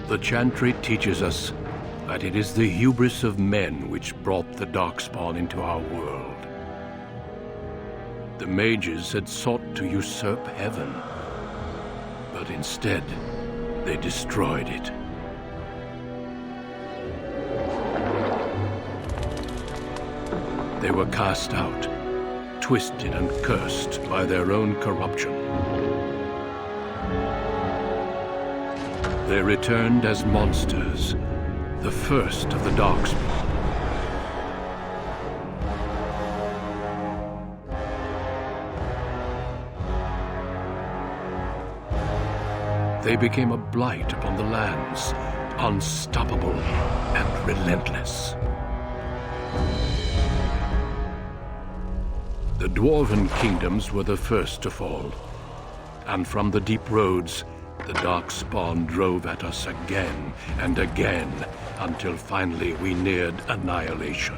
The Chantry teaches us that it is the hubris of men which brought the Darkspawn into our world. The Mages had sought to usurp heaven, but instead, they destroyed it. They were cast out, twisted and cursed by their own corruption. They returned as monsters, the first of the Darkspawn. They became a blight upon the lands, unstoppable and relentless. The Dwarven kingdoms were the first to fall, and from the deep roads, the Darkspawn drove at us again and again, until finally we neared annihilation.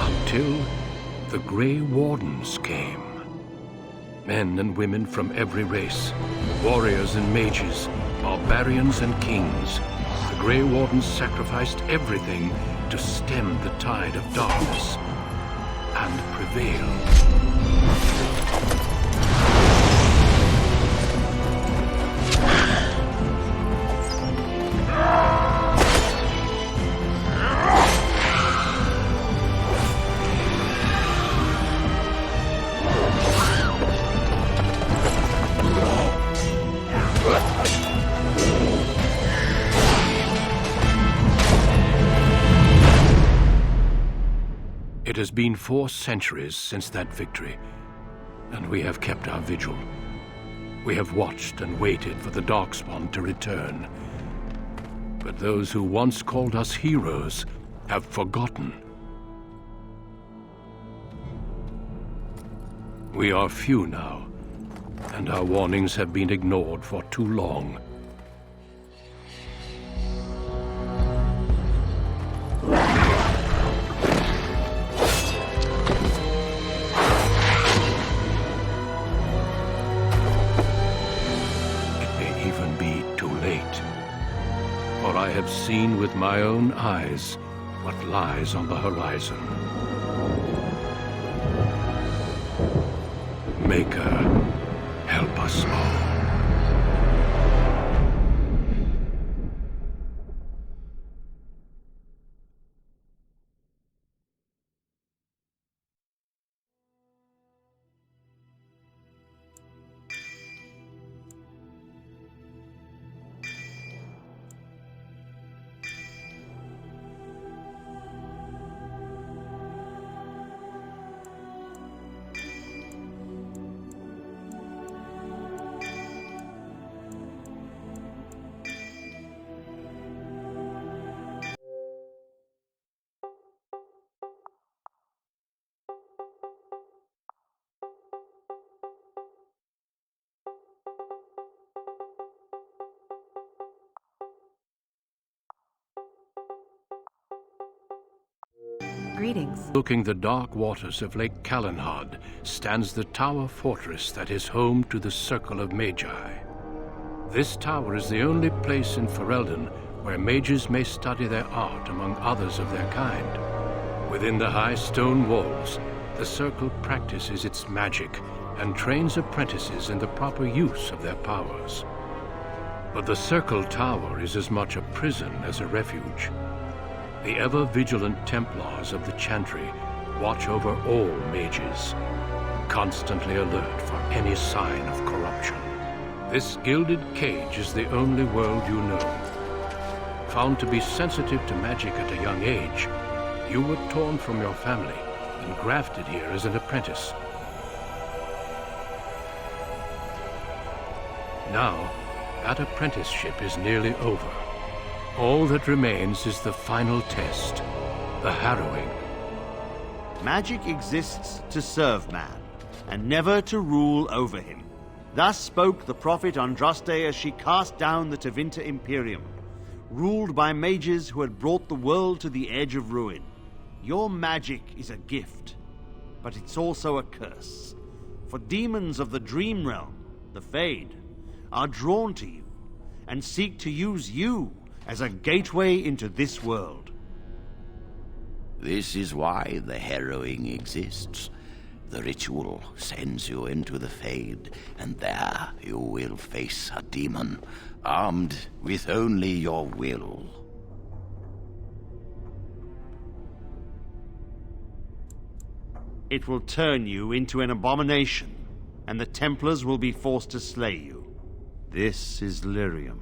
Until the Grey Wardens came. Men and women from every race, warriors and mages, barbarians and kings. The Grey Wardens sacrificed everything to stem the tide of darkness and prevail. It has been 4 centuries since that victory, and we have kept our vigil. We have watched and waited for the Darkspawn to return. But those who once called us heroes have forgotten. We are few now, and our warnings have been ignored for too long. For I have seen with my own eyes what lies on the horizon. Maker, help us all. Greetings. Looking the dark waters of Lake Calenhad stands the tower fortress that is home to the Circle of Magi. This tower is the only place in Ferelden where mages may study their art among others of their kind. Within the high stone walls, the Circle practices its magic and trains apprentices in the proper use of their powers. But the Circle Tower is as much a prison as a refuge. The ever-vigilant Templars of the Chantry watch over all mages, constantly alert for any sign of corruption. This gilded cage is the only world you know. Found to be sensitive to magic at a young age, you were torn from your family and grafted here as an apprentice. Now, that apprenticeship is nearly over. All that remains is the final test, the harrowing. Magic exists to serve man, and never to rule over him. Thus spoke the prophet Andraste as she cast down the Tevinter Imperium, ruled by mages who had brought the world to the edge of ruin. Your magic is a gift, but it's also a curse. For demons of the Dream Realm, the Fade, are drawn to you and seek to use you as a gateway into this world. This is why the harrowing exists. The ritual sends you into the Fade, and there you will face a demon, armed with only your will. It will turn you into an abomination, and the Templars will be forced to slay you. This is Lyrium,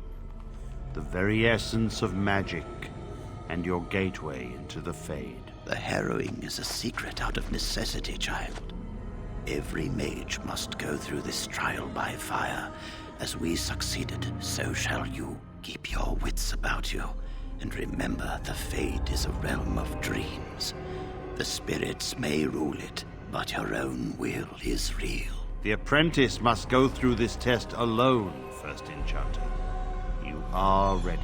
the very essence of magic, and your gateway into the Fade. The harrowing is a secret out of necessity, child. Every mage must go through this trial by fire. As we succeeded, so shall you. Keep your wits about you, and remember the Fade is a realm of dreams. The spirits may rule it, but your own will is real. The apprentice must go through this test alone, First Enchanter. You are ready.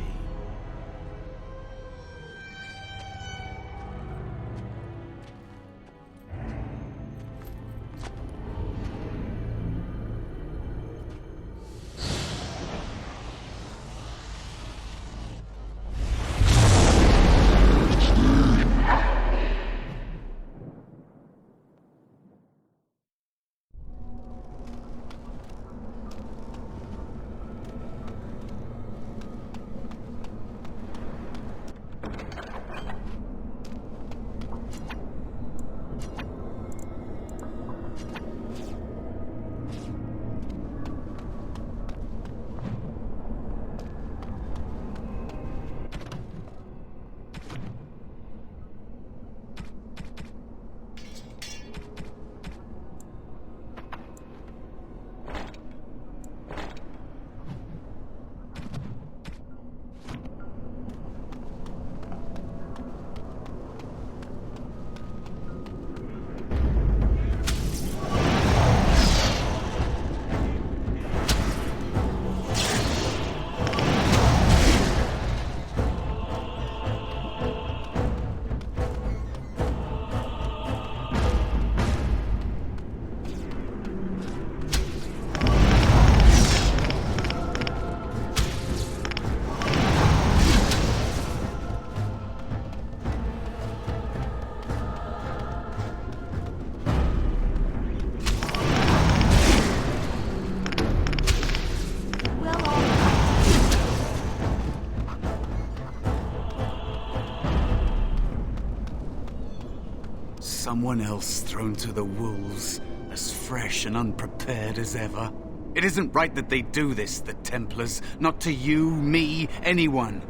Someone else thrown to the wolves, as fresh and unprepared as ever. It isn't right that they do this, the Templars. Not to you, me, anyone.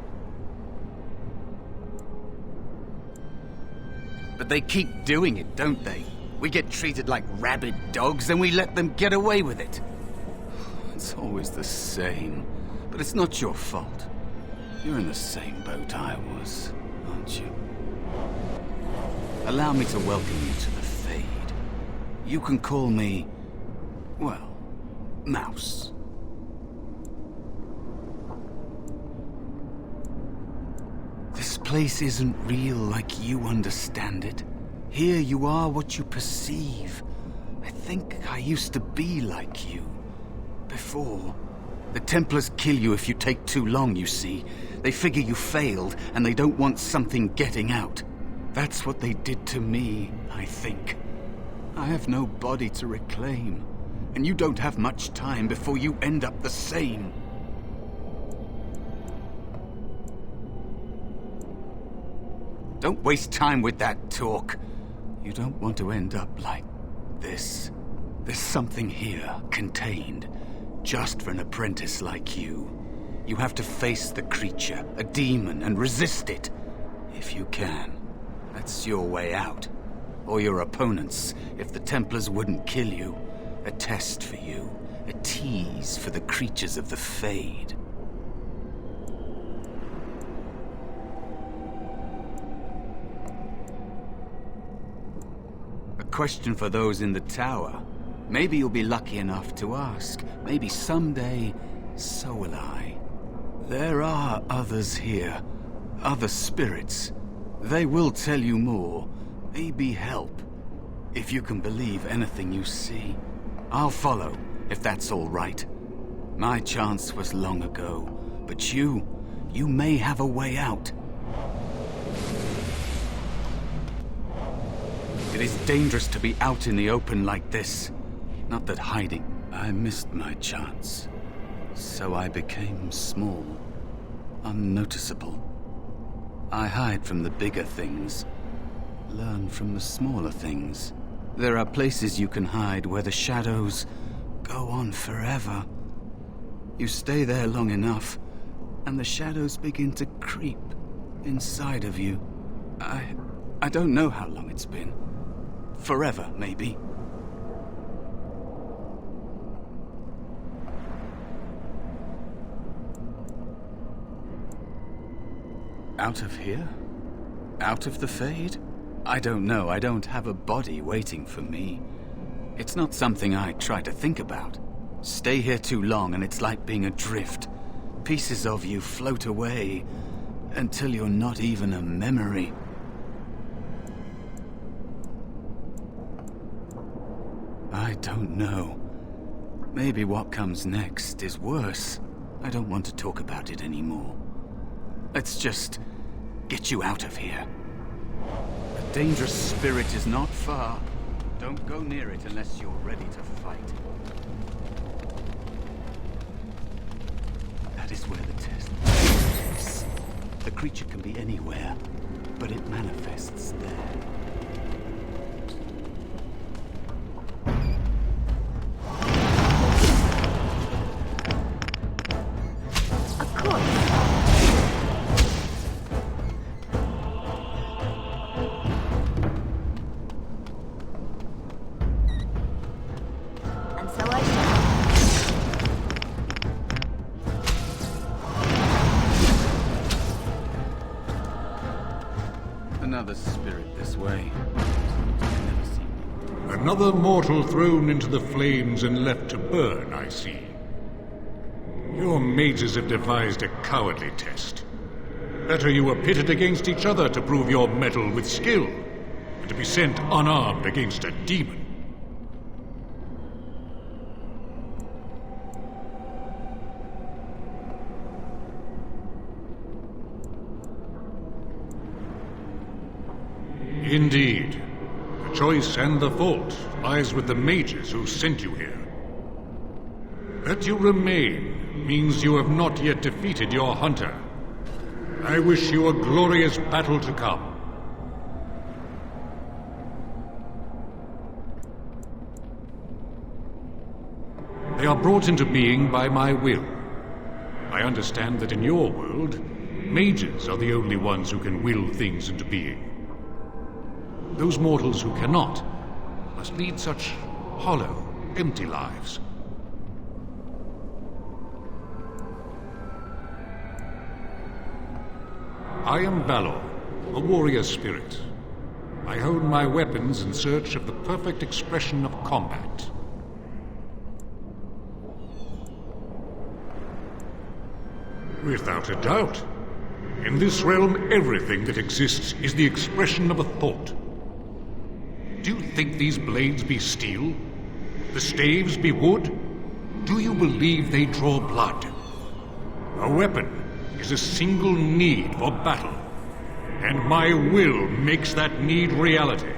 But they keep doing it, don't they? We get treated like rabid dogs and we let them get away with it. It's always the same. But it's not your fault. You're in the same boat I was, aren't you? Allow me to welcome you to the Fade. You can call me, well, Mouse. This place isn't real like you understand it. Here you are what you perceive. I think I used to be like you. Before. The Templars kill you if you take too long, you see. They figure you failed, and they don't want something getting out. That's what they did to me, I think. I have no body to reclaim, and you don't have much time before you end up the same. Don't waste time with that talk. You don't want to end up like this. There's something here, contained, just for an apprentice like you. You have to face the creature, a demon, and resist it, if you can. That's your way out. Or your opponents, if the Templars wouldn't kill you. A test for you. A tease for the creatures of the Fade. A question for those in the tower. Maybe you'll be lucky enough to ask. Maybe someday, so will I. There are others here. Other spirits. They will tell you more. Maybe help. If you can believe anything you see. I'll follow, if that's all right. My chance was long ago. But you may have a way out. It is dangerous to be out in the open like this. Not that hiding. I missed my chance. So I became small. Unnoticeable. I hide from the bigger things. Learn from the smaller things. There are places you can hide where the shadows go on forever. You stay there long enough, and the shadows begin to creep inside of you. I don't know how long it's been. Forever, maybe. Out of here? Out of the Fade? I don't know. I don't have a body waiting for me. It's not something I try to think about. Stay here too long and it's like being adrift. Pieces of you float away until you're not even a memory. I don't know. Maybe what comes next is worse. I don't want to talk about it anymore. Let's just get you out of here. A dangerous spirit is not far. Don't go near it unless you're ready to fight. That is where the test is. The creature can be anywhere, but it manifests there. Another spirit this way. Another mortal thrown into the flames and left to burn, I see. Your mages have devised a cowardly test. Better you were pitted against each other to prove your mettle with skill, than to be sent unarmed against a demon. Indeed. The choice and the fault lies with the mages who sent you here. That you remain means you have not yet defeated your hunter. I wish you a glorious battle to come. They are brought into being by my will. I understand that in your world, mages are the only ones who can will things into being. Those mortals who cannot must lead such hollow, empty lives. I am Valor, a warrior spirit. I hone my weapons in search of the perfect expression of combat. Without a doubt. In this realm, everything that exists is the expression of a thought. Do you think these blades be steel? The staves be wood? Do you believe they draw blood? A weapon is a single need for battle, and my will makes that need reality.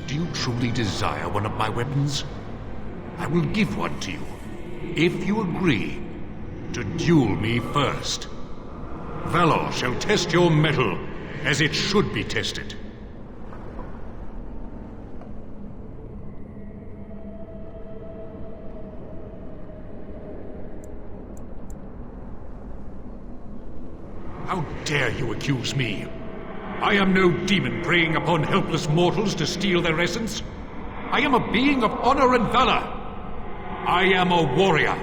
Do you truly desire one of my weapons? I will give one to you, if you agree to duel me first. Valor shall test your mettle as it should be tested. How dare you accuse me? I am no demon preying upon helpless mortals to steal their essence. I am a being of honor and valor. I am a warrior.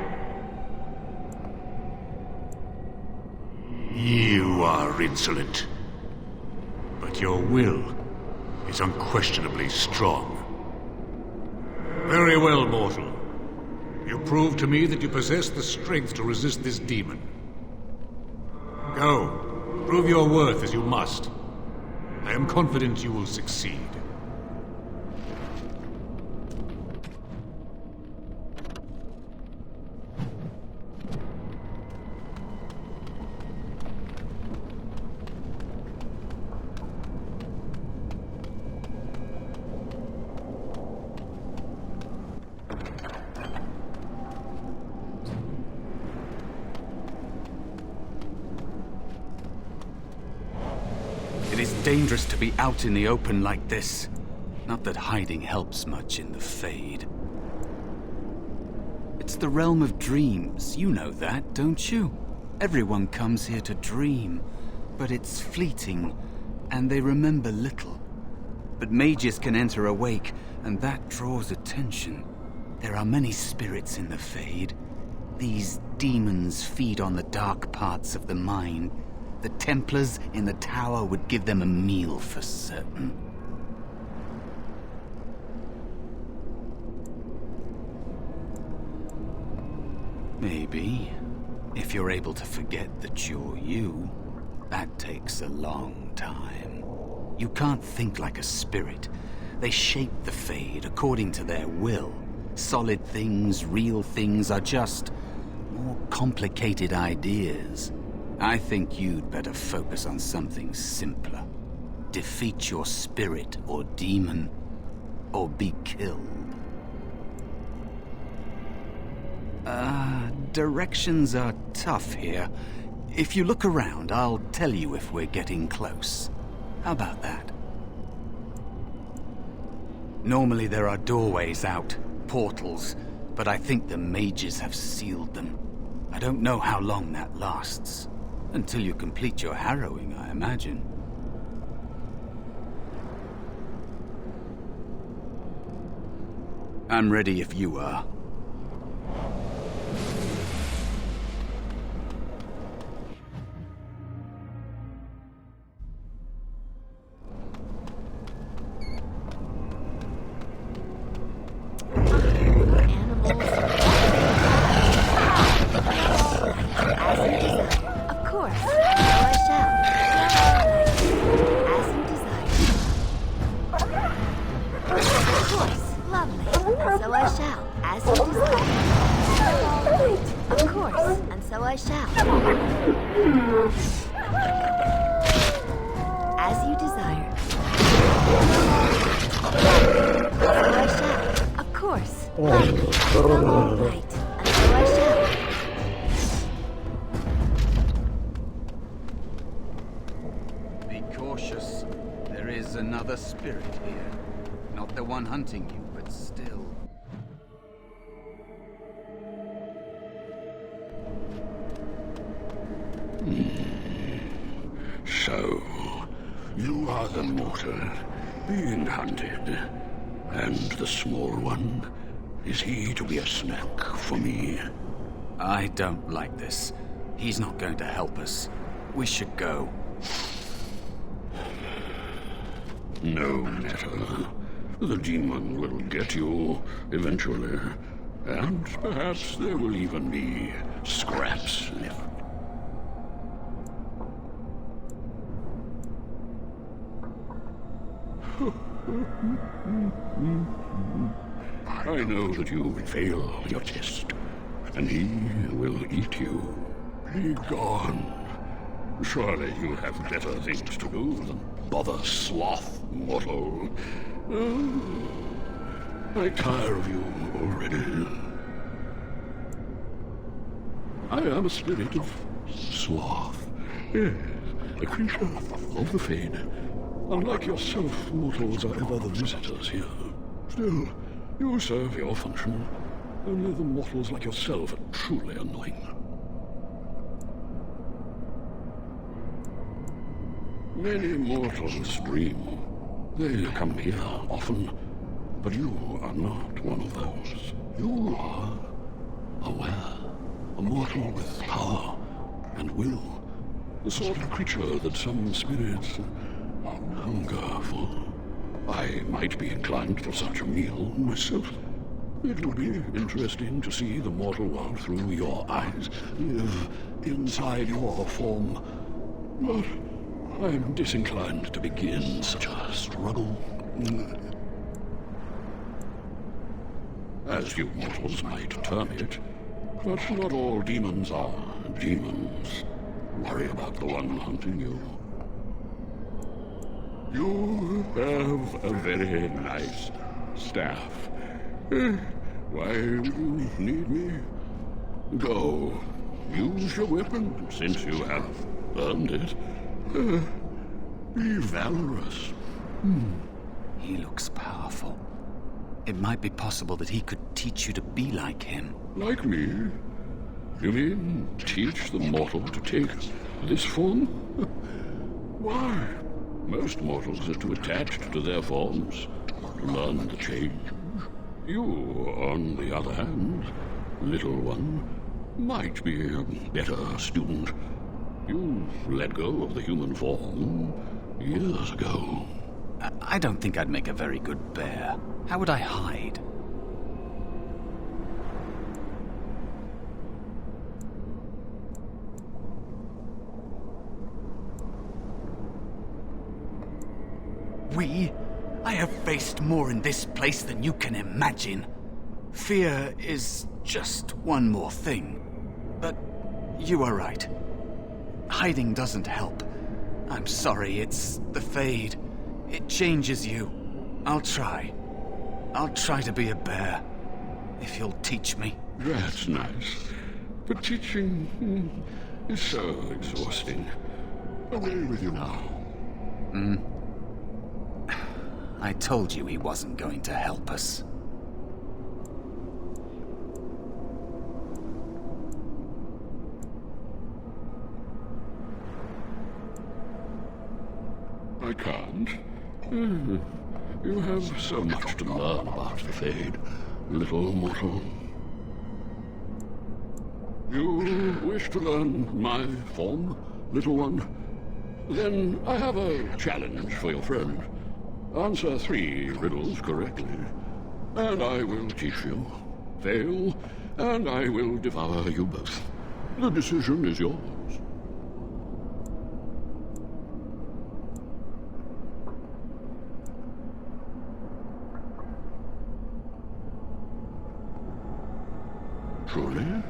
You are insolent, but your will is unquestionably strong. Very well, mortal. You proved to me that you possess the strength to resist this demon. Go. Prove your worth as you must. I am confident you will succeed. It is dangerous to be out in the open like this. Not that hiding helps much in the Fade. It's the realm of dreams. You know that, don't you? Everyone comes here to dream, but it's fleeting, and they remember little. But mages can enter awake, and that draws attention. There are many spirits in the Fade. These demons feed on the dark parts of the mind. The Templars in the tower would give them a meal for certain. Maybe. If you're able to forget that you're you, that takes a long time. You can't think like a spirit. They shape the Fade according to their will. Solid things, real things are just more complicated ideas. I think you'd better focus on something simpler. Defeat your spirit or demon, or be killed. Directions are tough here. If you look around, I'll tell you if we're getting close. How about that? Normally there are doorways out, portals, but I think the mages have sealed them. I don't know how long that lasts. Until you complete your harrowing, I imagine. I'm ready if you are. Be cautious. There is another spirit here. Not the one hunting you, but still. So, you are the mortal being hunted. And the small one, is he to be a snack for me? I don't like this. He's not going to help us. We should go. No matter. The demon will get you eventually. And perhaps there will even be scraps left. I know that you will fail your test, and he will eat you. Be gone. Surely you have better things to do than bother sloth, mortal. I tire of you already. I am a spirit of sloth. Yes, a creature of the Fade. Unlike yourself, mortals are ever the visitors here. Still, you serve your function. Only the mortals like yourself are truly annoying. Many mortals dream. They come here often, but you are not one of those. You are aware, a mortal with power and will, the sort of creature that some spirits hunger for. I might be inclined for such a meal myself, It would be interesting to see the mortal world through your eyes, live inside your form. But I'm disinclined to begin such a struggle. As you mortals might term it, but not all demons are demons. Worry about the one hunting you. You have a very nice staff. Why do you need me? Go. Use your weapon, since you have earned it. Be valorous. He looks powerful. It might be possible that he could teach you to be like him. Like me? You mean teach the mortal to take this form? Why? Most mortals are too attached to their forms to learn the change. You, on the other hand, little one, might be a better student. You let go of the human form years ago. I don't think I'd make a very good bear. How would I hide? I have faced more in this place than you can imagine. Fear is just one more thing. But you are right. Hiding doesn't help. I'm sorry, it's the Fade. It changes you. I'll try. I'll try to be a bear. If you'll teach me. That's nice. But teaching is so exhausting. Away with you now. I told you he wasn't going to help us. I can't. You have so much to learn about the Fade, little mortal. You wish to learn my form, little one? Then I have a challenge for your friend. Answer 3 riddles correctly, and I will teach you. Fail, and I will devour you both. The decision is yours. Truly?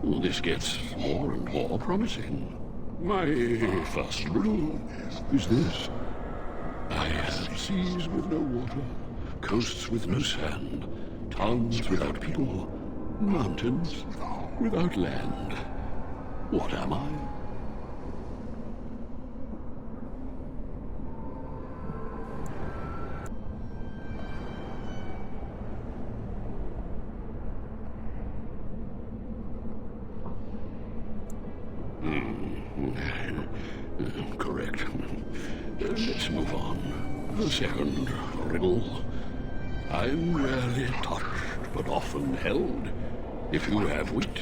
Well, this gets more and more promising. My first riddle is this. I have seas with no water, coasts with no sand, towns without people, mountains without land. What am I? Correct. Let's move on. The second riddle. I'm rarely touched, but often held. If you have wit,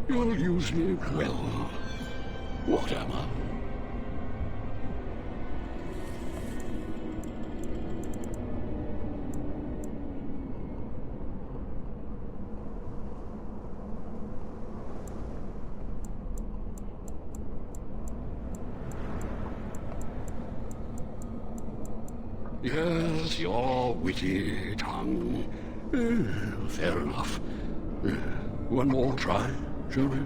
you'll use me well. What am I? Yes, your witty tongue. Fair enough. One more try, shall we?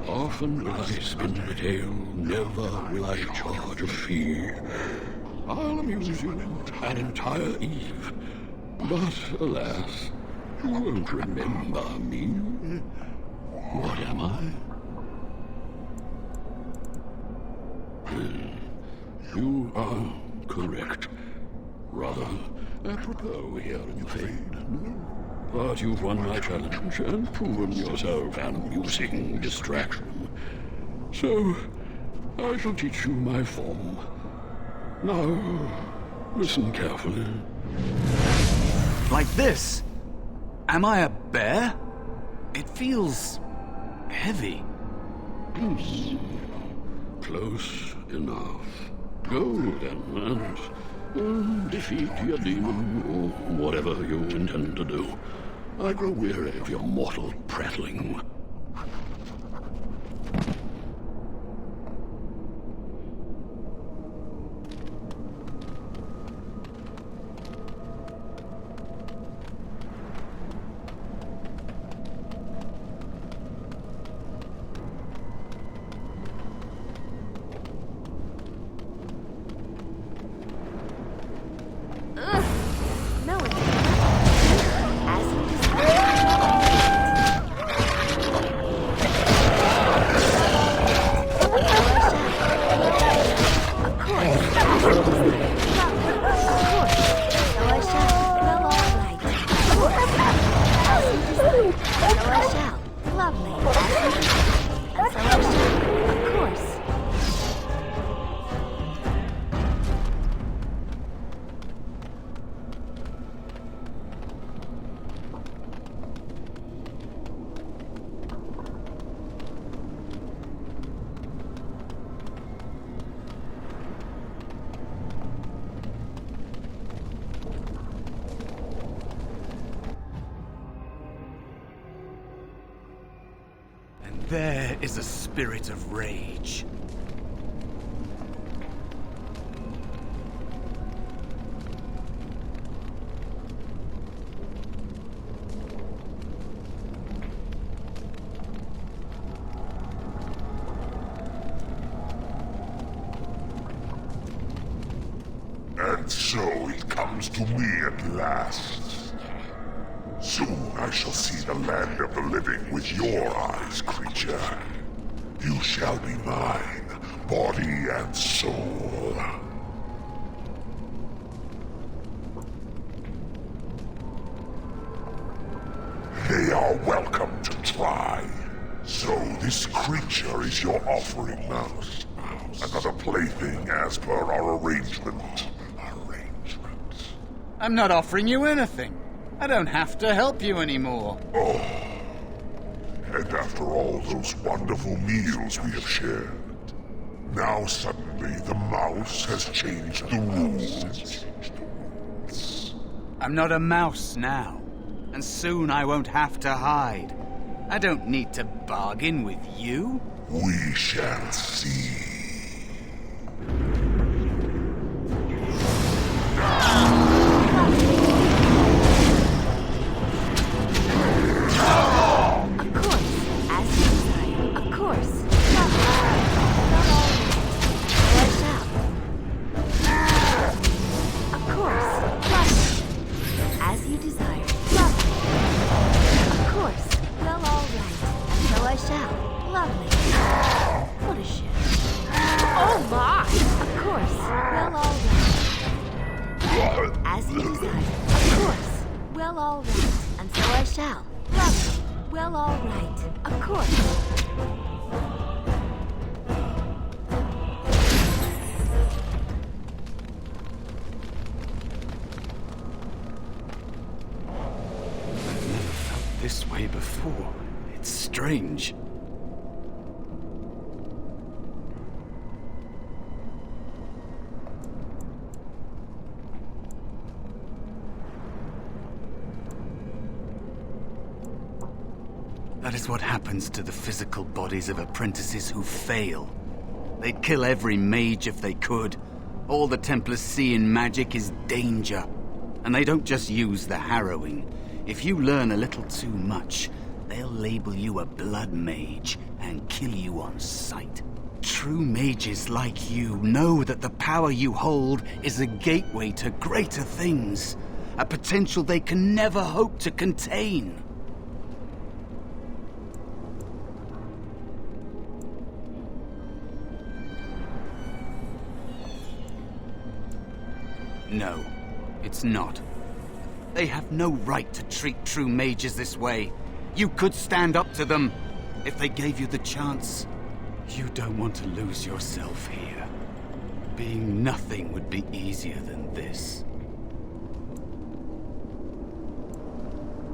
Often will I spin the tale, never will I charge a fee. I'll amuse you an entire eve. But alas, you won't remember me. What am I? You are correct. Rather apropos here in the Fade. But you've won my challenge and proven yourself an amusing distraction. So, I shall teach you my form. Now, listen carefully. Like this? Am I a bear? It feels heavy. Close enough. Go then, and Defeat your demon, or whatever you intend to do. I grow weary of your mortal prattling. No, it's as you There is a spirit of rage. And so it comes to me at last. Soon I shall see the land of the living with your eyes, creature. You shall be mine, body and soul. They are welcome to try. So this creature is your offering, Mouse. Another plaything as per our arrangement. I'm not offering you anything. I don't have to help you anymore. Oh. And after all those wonderful meals we have shared, now suddenly the mouse has changed the rules. I'm not a mouse now, and soon I won't have to hide. I don't need to bargain with you. We shall see. This way before. It's strange. That is what happens to the physical bodies of apprentices who fail. They'd kill every mage if they could. All the Templars see in magic is danger. And they don't just use the harrowing. If you learn a little too much, they'll label you a blood mage and kill you on sight. True mages like you know that the power you hold is a gateway to greater things, a potential they can never hope to contain. No, it's not. They have no right to treat true mages this way. You could stand up to them if they gave you the chance. You don't want to lose yourself here. Being nothing would be easier than this.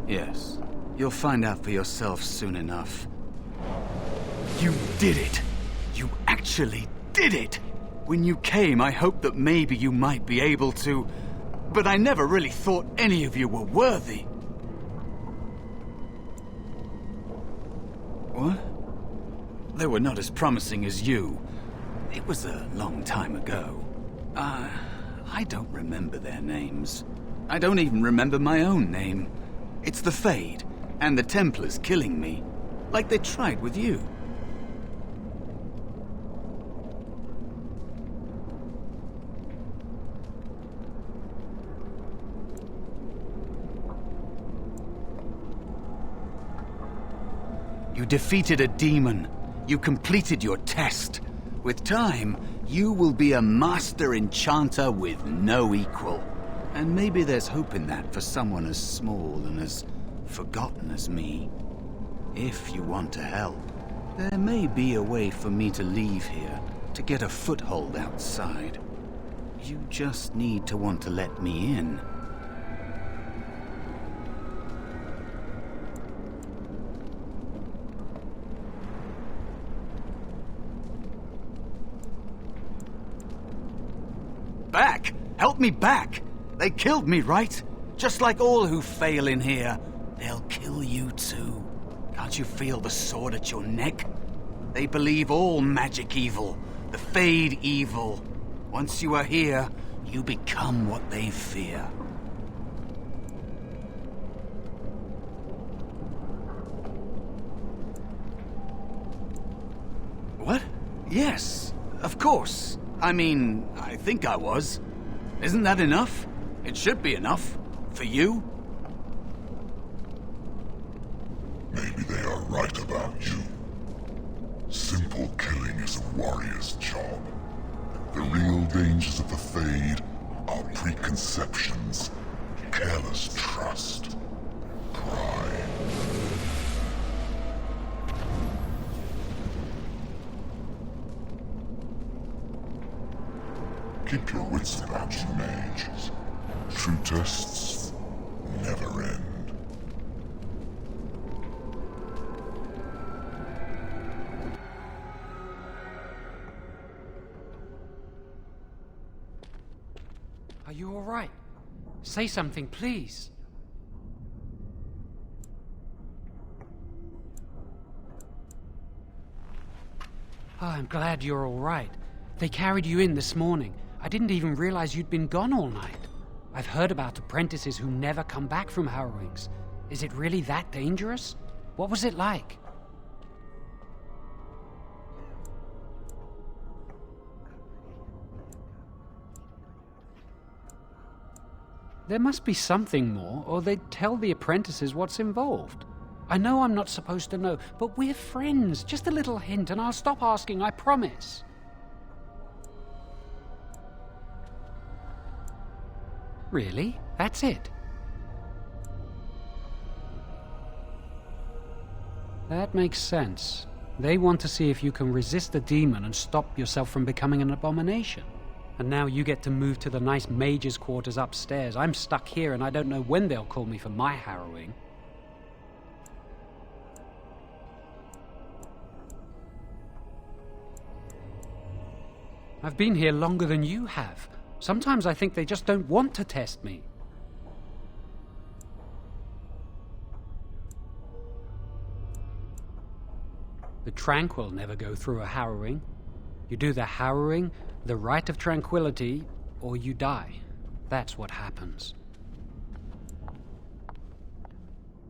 Yes, you'll find out for yourself soon enough. You did it! You actually did it! When you came, I hoped that maybe you might be able to... But I never really thought any of you were worthy. What? They were not as promising as you. It was a long time ago. I don't remember their names. I don't even remember my own name. It's the Fade, and the Templars killing me, like they tried with you. You defeated a demon. You completed your test. With time, you will be a master enchanter with no equal. And maybe there's hope in that for someone as small and as forgotten as me. If you want to help, there may be a way for me to leave here, to get a foothold outside. You just need to want to let me in. Back! Help me back! They killed me, right? Just like all who fail in here. They'll kill you too. Can't you feel the sword at your neck? They believe all magic evil, the Fade evil. Once you are here, you become what they fear. What? Yes, of course. I mean, I think I was. Isn't that enough? It should be enough. For you? Maybe they are right about you. Simple killing is a warrior's job. The real dangers of the Fade are preconceptions, careless trust, pride. Keep your wits about you, Mage. True tests never end. Are you all right? Say something, please. Oh, I'm glad you're all right. They carried you in this morning. I didn't even realize you'd been gone all night. I've heard about apprentices who never come back from harrowings. Is it really that dangerous? What was it like? There must be something more, or they'd tell the apprentices what's involved. I know I'm not supposed to know, but we're friends. Just a little hint and I'll stop asking, I promise. Really? That's it? That makes sense. They want to see if you can resist the demon and stop yourself from becoming an abomination. And now you get to move to the nice mage's quarters upstairs. I'm stuck here and I don't know when they'll call me for my harrowing. I've been here longer than you have. Sometimes I think they just don't want to test me. The Tranquil never go through a harrowing. You do the harrowing, the rite of tranquility, or you die. That's what happens.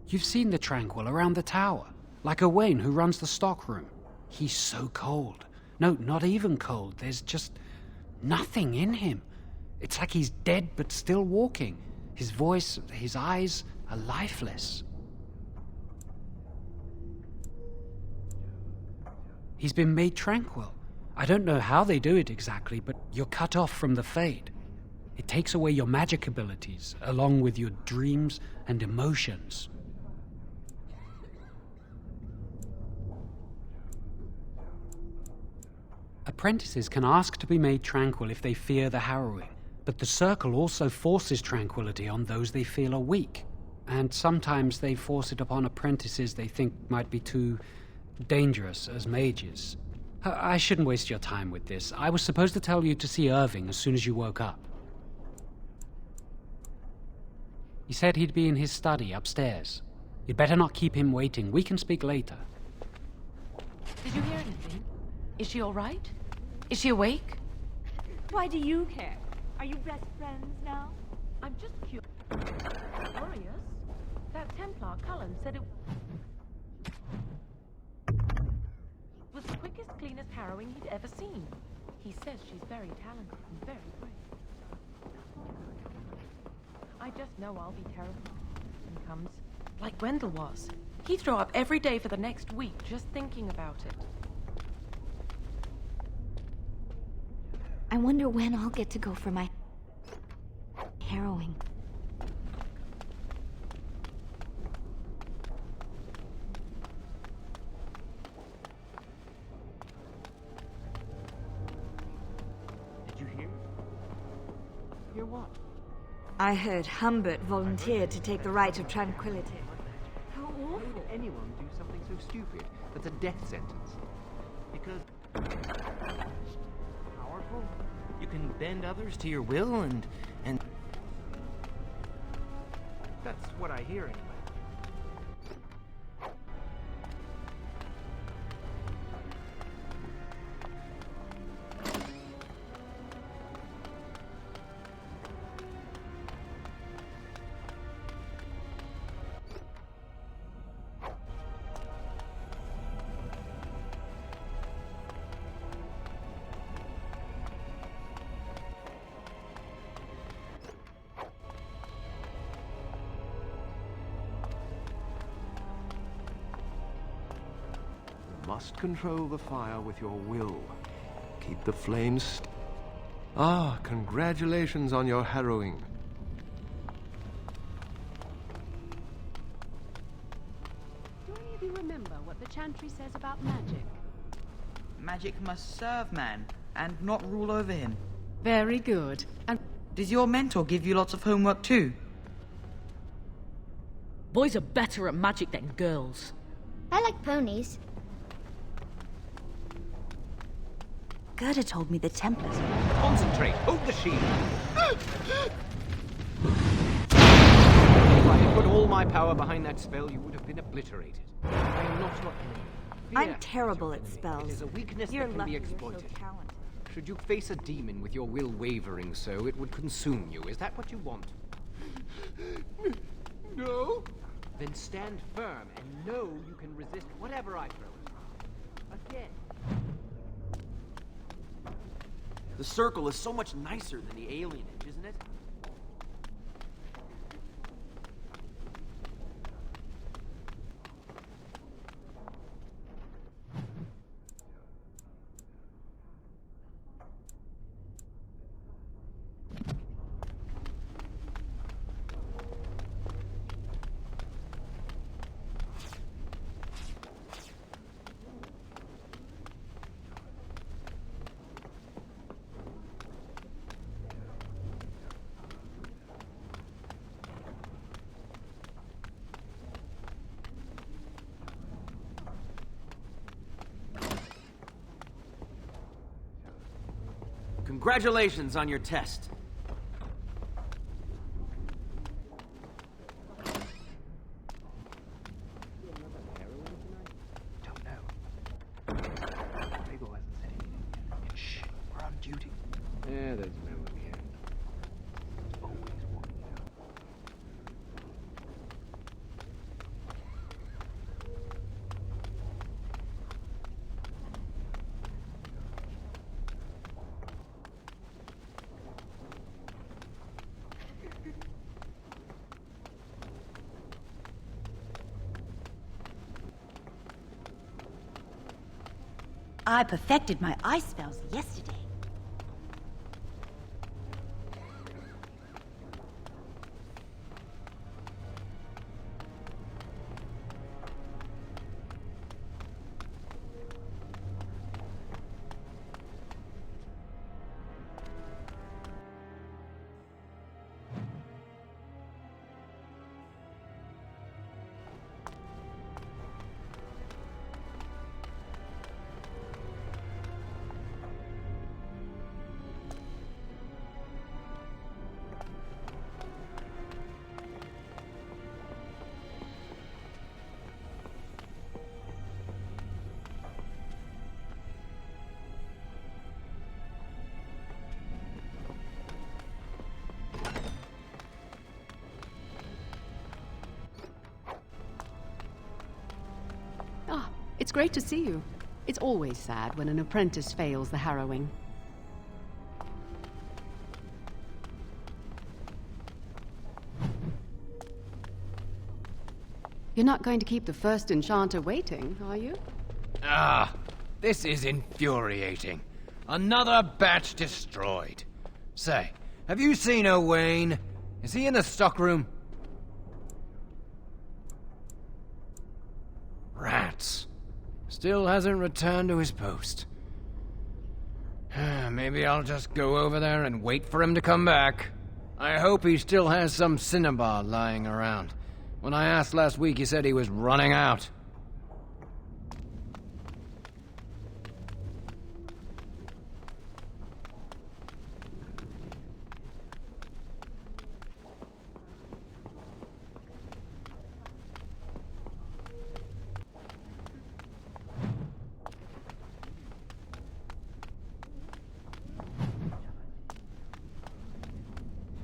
You've seen the Tranquil around the tower, like Owain who runs the stockroom. He's so cold. No, not even cold. There's just nothing in him. It's like he's dead but still walking. His voice, his eyes are lifeless. He's been made tranquil. I don't know how they do it exactly, but you're cut off from the Fade. It takes away your magic abilities, along with your dreams and emotions. Apprentices can ask to be made tranquil if they fear the harrowing, but the Circle also forces tranquility on those they feel are weak, and sometimes they force it upon apprentices they think might be too dangerous as mages. I shouldn't waste your time with this. I was supposed to tell you to see Irving as soon as you woke up. He said he'd be in his study upstairs. You'd better not keep him waiting. We can speak later. Did you hear anything? Is she all right? Is she awake? Why do you care? Are you best friends now? I'm just curious. That Templar Cullen said it was the quickest, cleanest harrowing he'd ever seen. He says she's very talented and very brave. I just know I'll be terrified when it comes. Like Wendell was. He'd throw up every day for the next week just thinking about it. I wonder when I'll get to go for my harrowing. Did you hear? Hear what? I heard Humbert volunteered to take the right of tranquility. How would anyone do something so stupid? That's a death sentence. Because powerful, you can bend others to your will, and that's what I hear anyway. Must control the fire with your will. Keep the flames. Ah, congratulations on your harrowing. Do any of you remember what the Chantry says about magic? Magic must serve man, and not rule over him. Very good. And does your mentor give you lots of homework too? Boys are better at magic than girls. I like ponies. Gerda told me the Templars. Concentrate! Hold the shield! If I had put all my power behind that spell, you would have been obliterated. I am not your enemy. I'm terrible at spells. It is a weakness You're that can lucky be you're so exploited. talented. Should you face a demon with your will wavering so, it would consume you. Is that what you want? No? Then stand firm and know you can resist whatever I throw at you. Again. The circle is so much nicer than the alienage, isn't it? Congratulations on your test. Don't know. Fable hasn't said anything yet. Shh, we're on duty. Yeah, there's no one here. Always walking out. I perfected my ice spells yesterday. It's great to see you. It's always sad when an apprentice fails the harrowing. You're not going to keep the first enchanter waiting, are you? Ah, this is infuriating. Another batch destroyed. Say, have you seen Owain? Is he in the stockroom? Rats. Still hasn't returned to his post. Maybe I'll just go over there and wait for him to come back. I hope he still has some cinnabar lying around. When I asked last week, he said he was running out.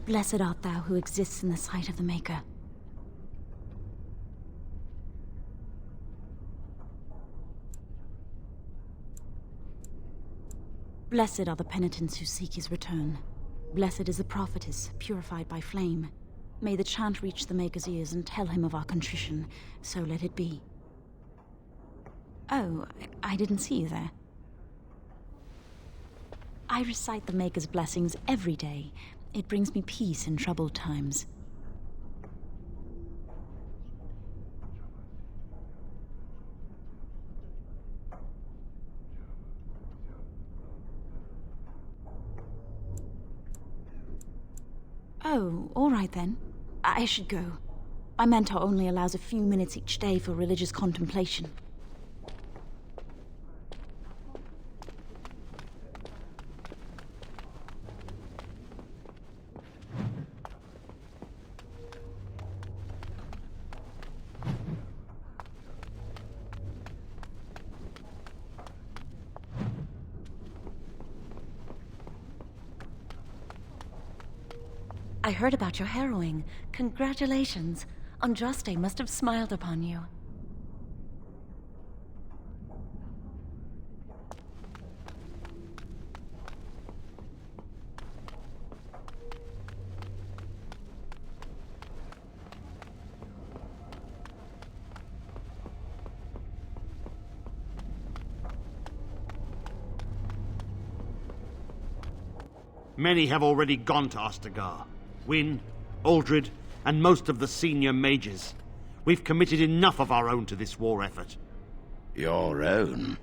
Blessed art thou who exists in the sight of the Maker. Blessed are the penitents who seek his return. Blessed is the prophetess, purified by flame. May the chant reach the Maker's ears and tell him of our contrition, so let it be. Oh, I didn't see you there. I recite the Maker's blessings every day. It brings me peace in troubled times. Oh, all right then. I should go. My mentor only allows a few minutes each day for religious contemplation. I heard about your harrowing. Congratulations. Andraste must have smiled upon you. Many have already gone to Ostagar. Wynne, Aldred, and most of the senior mages. We've committed enough of our own to this war effort. Your own?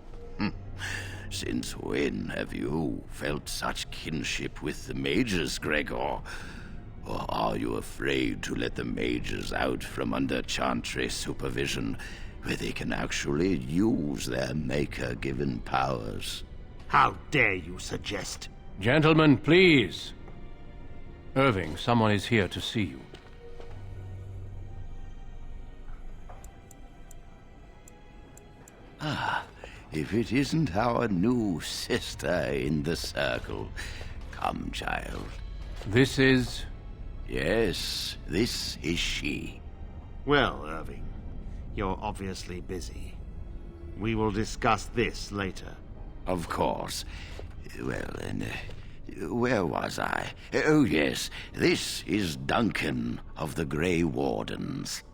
Since when have you felt such kinship with the mages, Gregor? Or are you afraid to let the mages out from under Chantry supervision, where they can actually use their Maker-given powers? How dare you suggest? Gentlemen, please. Irving, someone is here to see you. Ah, if it isn't our new sister in the circle. Come, child. This is... Yes, this is she. Well, Irving, you're obviously busy. We will discuss this later. Of course. Well, and where was I? Oh, yes, this is Duncan of the Grey Wardens.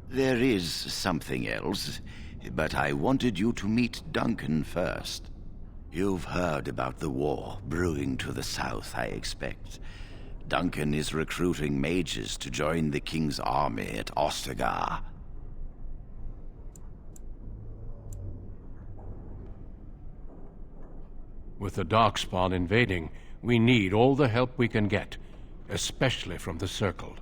There is something else, but I wanted you to meet Duncan first. You've heard about the war brewing to the south, I expect. Duncan is recruiting mages to join the King's army at Ostagar. With the Darkspawn invading, we need all the help we can get, especially from the Circle.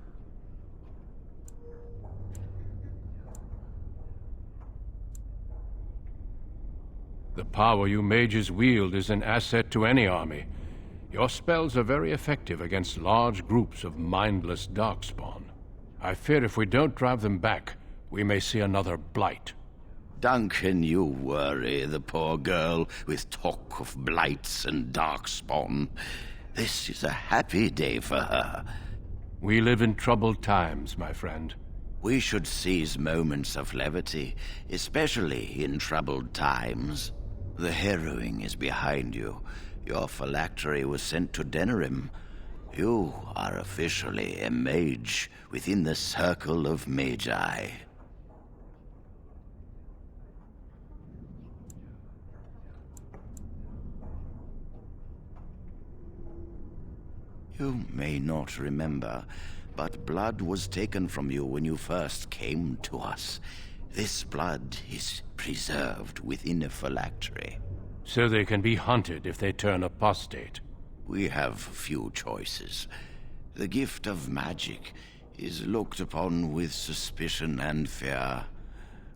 The power you mages wield is an asset to any army. Your spells are very effective against large groups of mindless Darkspawn. I fear if we don't drive them back, we may see another blight. Duncan, you worry the poor girl with talk of blights and Darkspawn. This is a happy day for her. We live in troubled times, my friend. We should seize moments of levity, especially in troubled times. The harrowing is behind you. Your phylactery was sent to Denerim. You are officially a mage within the circle of Magi. You may not remember, but blood was taken from you when you first came to us. This blood is preserved within a phylactery. So they can be hunted if they turn apostate. We have few choices. The gift of magic is looked upon with suspicion and fear.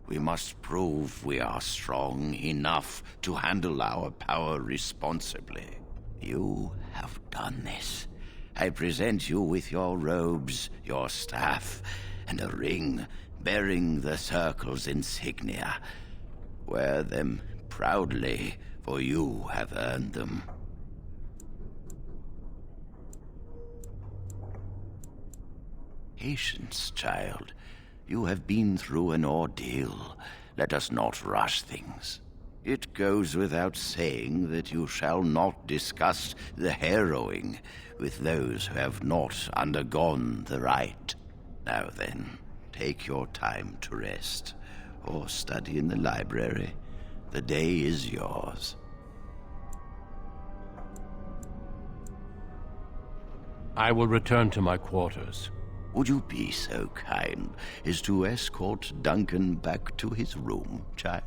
We must prove we are strong enough to handle our power responsibly. You have done this. I present you with your robes, your staff, and a ring bearing the Circle's insignia. Wear them proudly, for you have earned them. Patience, child. You have been through an ordeal. Let us not rush things. It goes without saying that you shall not discuss the harrowing with those who have not undergone the rite. Now then, take your time to rest, or study in the library. The day is yours. I will return to my quarters. Would you be so kind as to escort Duncan back to his room, child?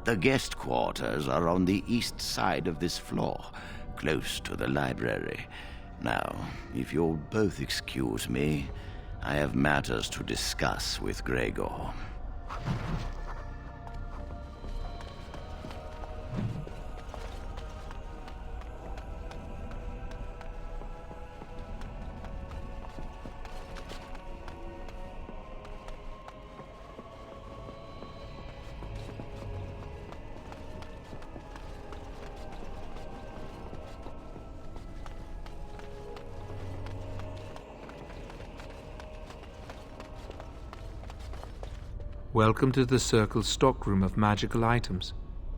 The guest quarters are on the east side of this floor, close to the library. Now, if you'll both excuse me, I have matters to discuss with Gregor. Welcome to the Circle's stockroom of magical items.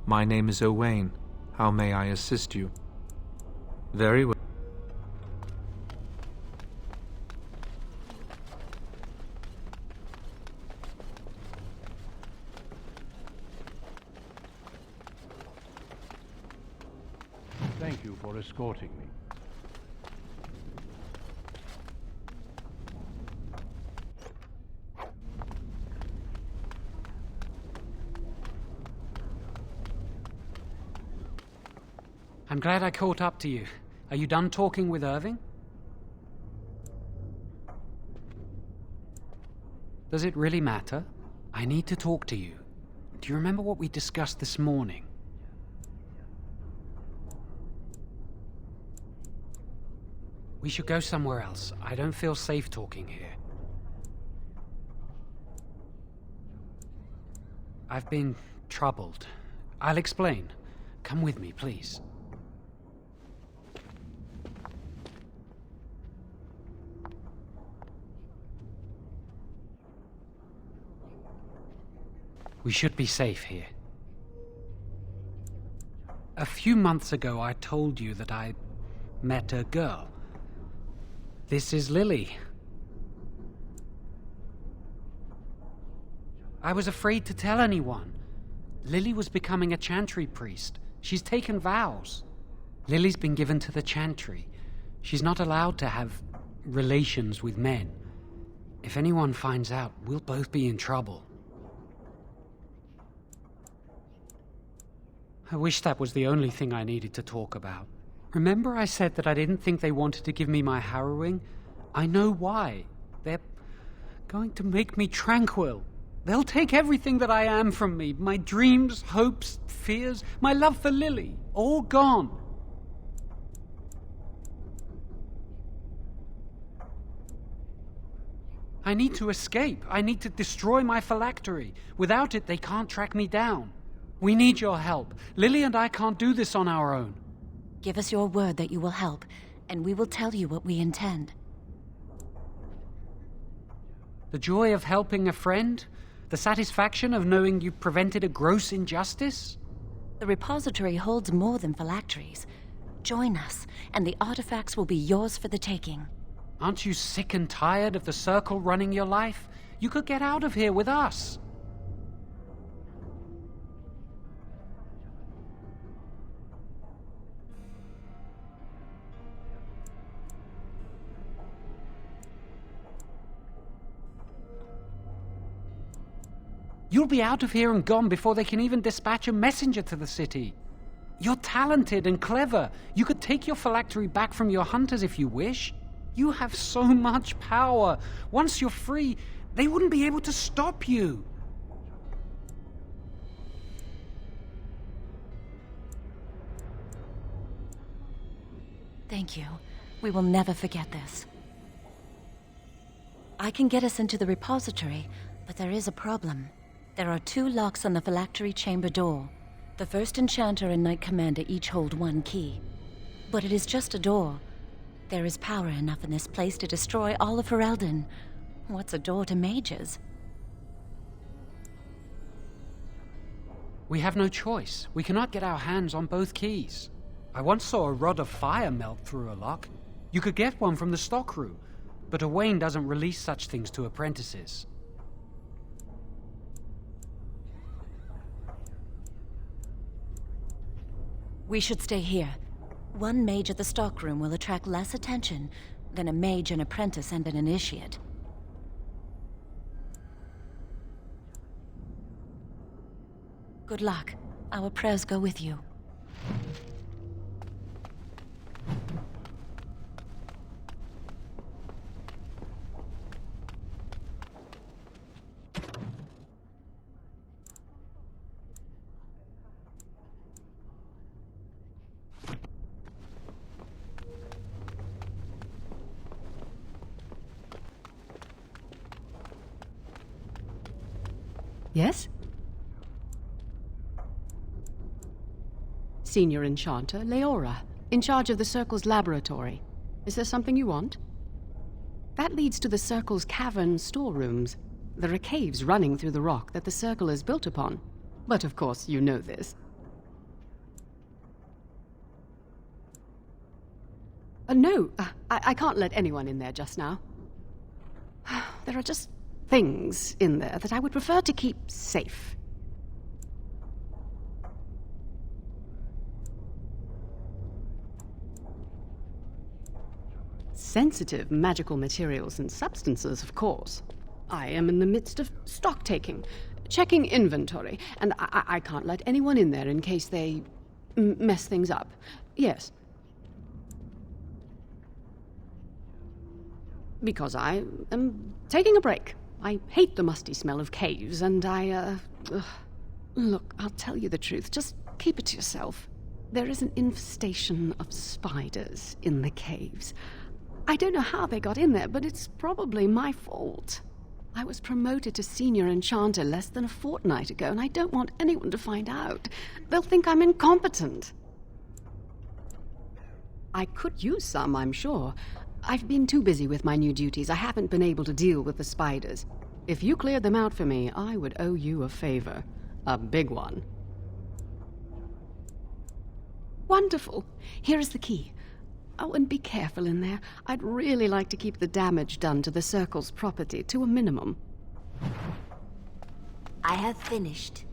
My name is Owain. How may I assist you? Very well. Thank you for escorting me. I'm glad I caught up to you. Are you done talking with Irving? Does it really matter? I need to talk to you. Do you remember what we discussed this morning? We should go somewhere else. I don't feel safe talking here. I've been troubled. I'll explain. Come with me, please. We should be safe here. A few months ago, I told you that I met a girl. This is Lily. I was afraid to tell anyone. Lily was becoming a chantry priest. She's taken vows. Lily's been given to the chantry. She's not allowed to have relations with men. If anyone finds out, we'll both be in trouble. I wish that was the only thing I needed to talk about. Remember I said that I didn't think they wanted to give me my harrowing? I know why. They're going to make me tranquil. They'll take everything that I am from me. My dreams, hopes, fears, my love for Lily. All gone. I need to escape. I need to destroy my phylactery. Without it, they can't track me down. We need your help. Lily and I can't do this on our own. Give us your word that you will help, and we will tell you what we intend. The joy of helping a friend? The satisfaction of knowing you prevented a gross injustice? The repository holds more than phylacteries. Join us, and the artifacts will be yours for the taking. Aren't you sick and tired of the Circle running your life? You could get out of here with us. You'll be out of here and gone before they can even dispatch a messenger to the city. You're talented and clever. You could take your phylactery back from your hunters if you wish. You have so much power. Once you're free, they wouldn't be able to stop you. Thank you. We will never forget this. I can get us into the repository, but there is a problem. There are 2 locks on the phylactery chamber door. The first enchanter and knight commander each hold 1 key. But it is just a door. There is power enough in this place to destroy all of Ferelden. What's a door to mages? We have no choice. We cannot get our hands on both keys. I once saw a rod of fire melt through a lock. You could get one from the stockroom, but Owain doesn't release such things to apprentices. We should stay here. 1 mage at the stockroom will attract less attention than a mage, an apprentice, and an initiate. Good luck. Our prayers go with you. Yes? Senior Enchanter, Leora, in charge of the Circle's laboratory. Is there something you want? That leads to the Circle's cavern storerooms. There are caves running through the rock that the Circle is built upon. But of course, you know this. No, I can't let anyone in there just now. There are just things in there that I would prefer to keep safe. Sensitive magical materials and substances, of course. I am in the midst of stock taking, checking inventory, and I can't let anyone in there in case they mess things up. Yes. Because I am taking a break. I hate the musty smell of caves, and Look, I'll tell you the truth. Just keep it to yourself. There is an infestation of spiders in the caves. I don't know how they got in there, but it's probably my fault. I was promoted to Senior Enchanter less than a fortnight ago, and I don't want anyone to find out. They'll think I'm incompetent. I could use some, I'm sure. I've been too busy with my new duties. I haven't been able to deal with the spiders. If you cleared them out for me, I would owe you a favor. A big one. Wonderful. Here is the key. Oh, and be careful in there. I'd really like to keep the damage done to the Circle's property to a minimum. I have finished.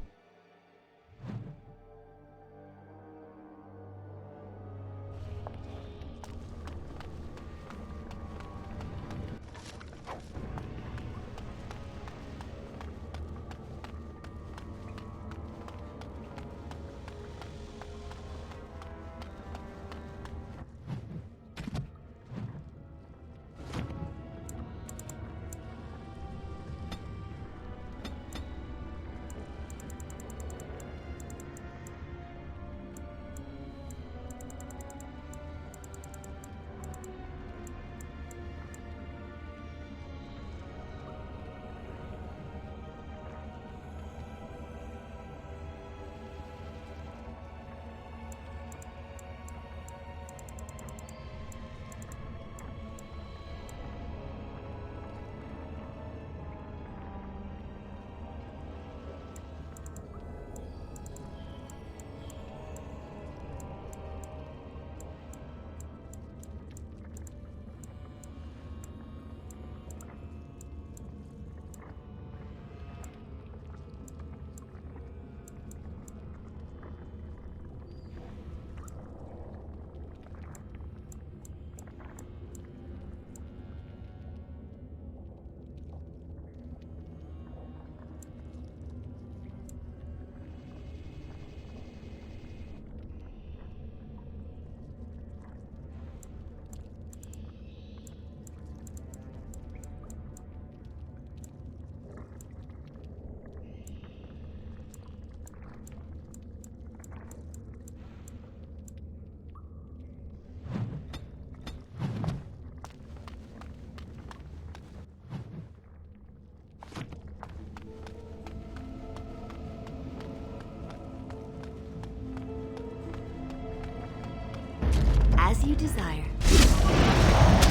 as you desire. And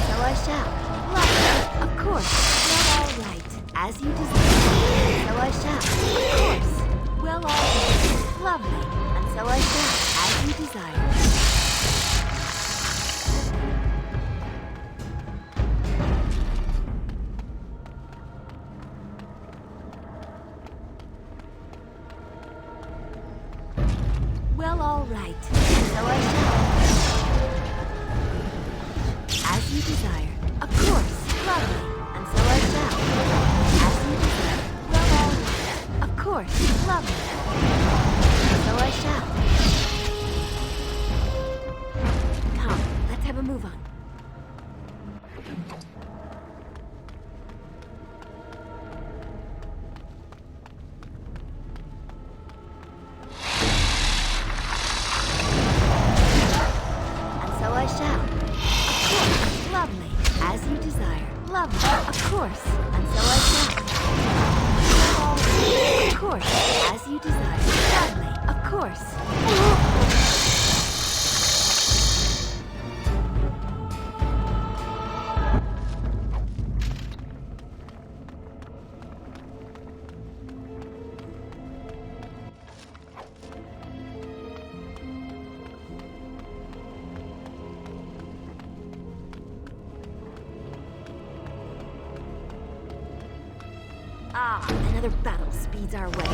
so I shall. Lovely, of course. Well, all right, as you desire. And so I shall. Of course. Well, all right. Lovely, and so I shall, as you desire. Well, all right, and so I shall. As you desire. Of course, lovely, and so I shall. As you desire. Well, all right. Of course, lovely. And so I shall. Come, let's have a move on. Of course, and so I shall. Of course, as you desire. Lovely, of course. Ah, another battle speeds our way.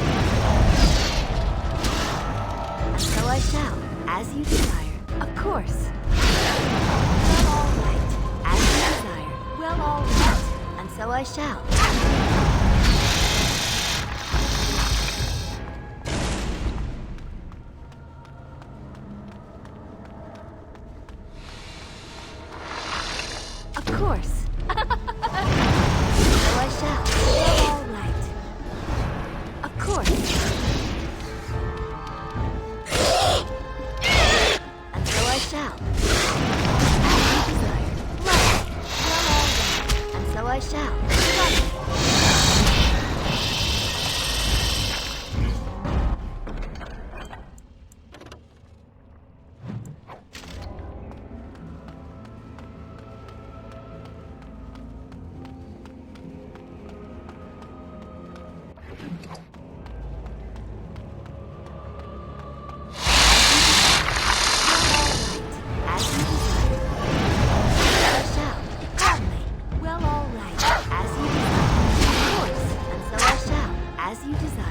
And so I shall, as you desire. Of course. Well, all right, as you desire. Well, all right, and so I shall. Of course. So I shall. Well, all right. Of course. And so I shall. As you desire.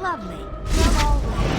Lovely. Well, all right.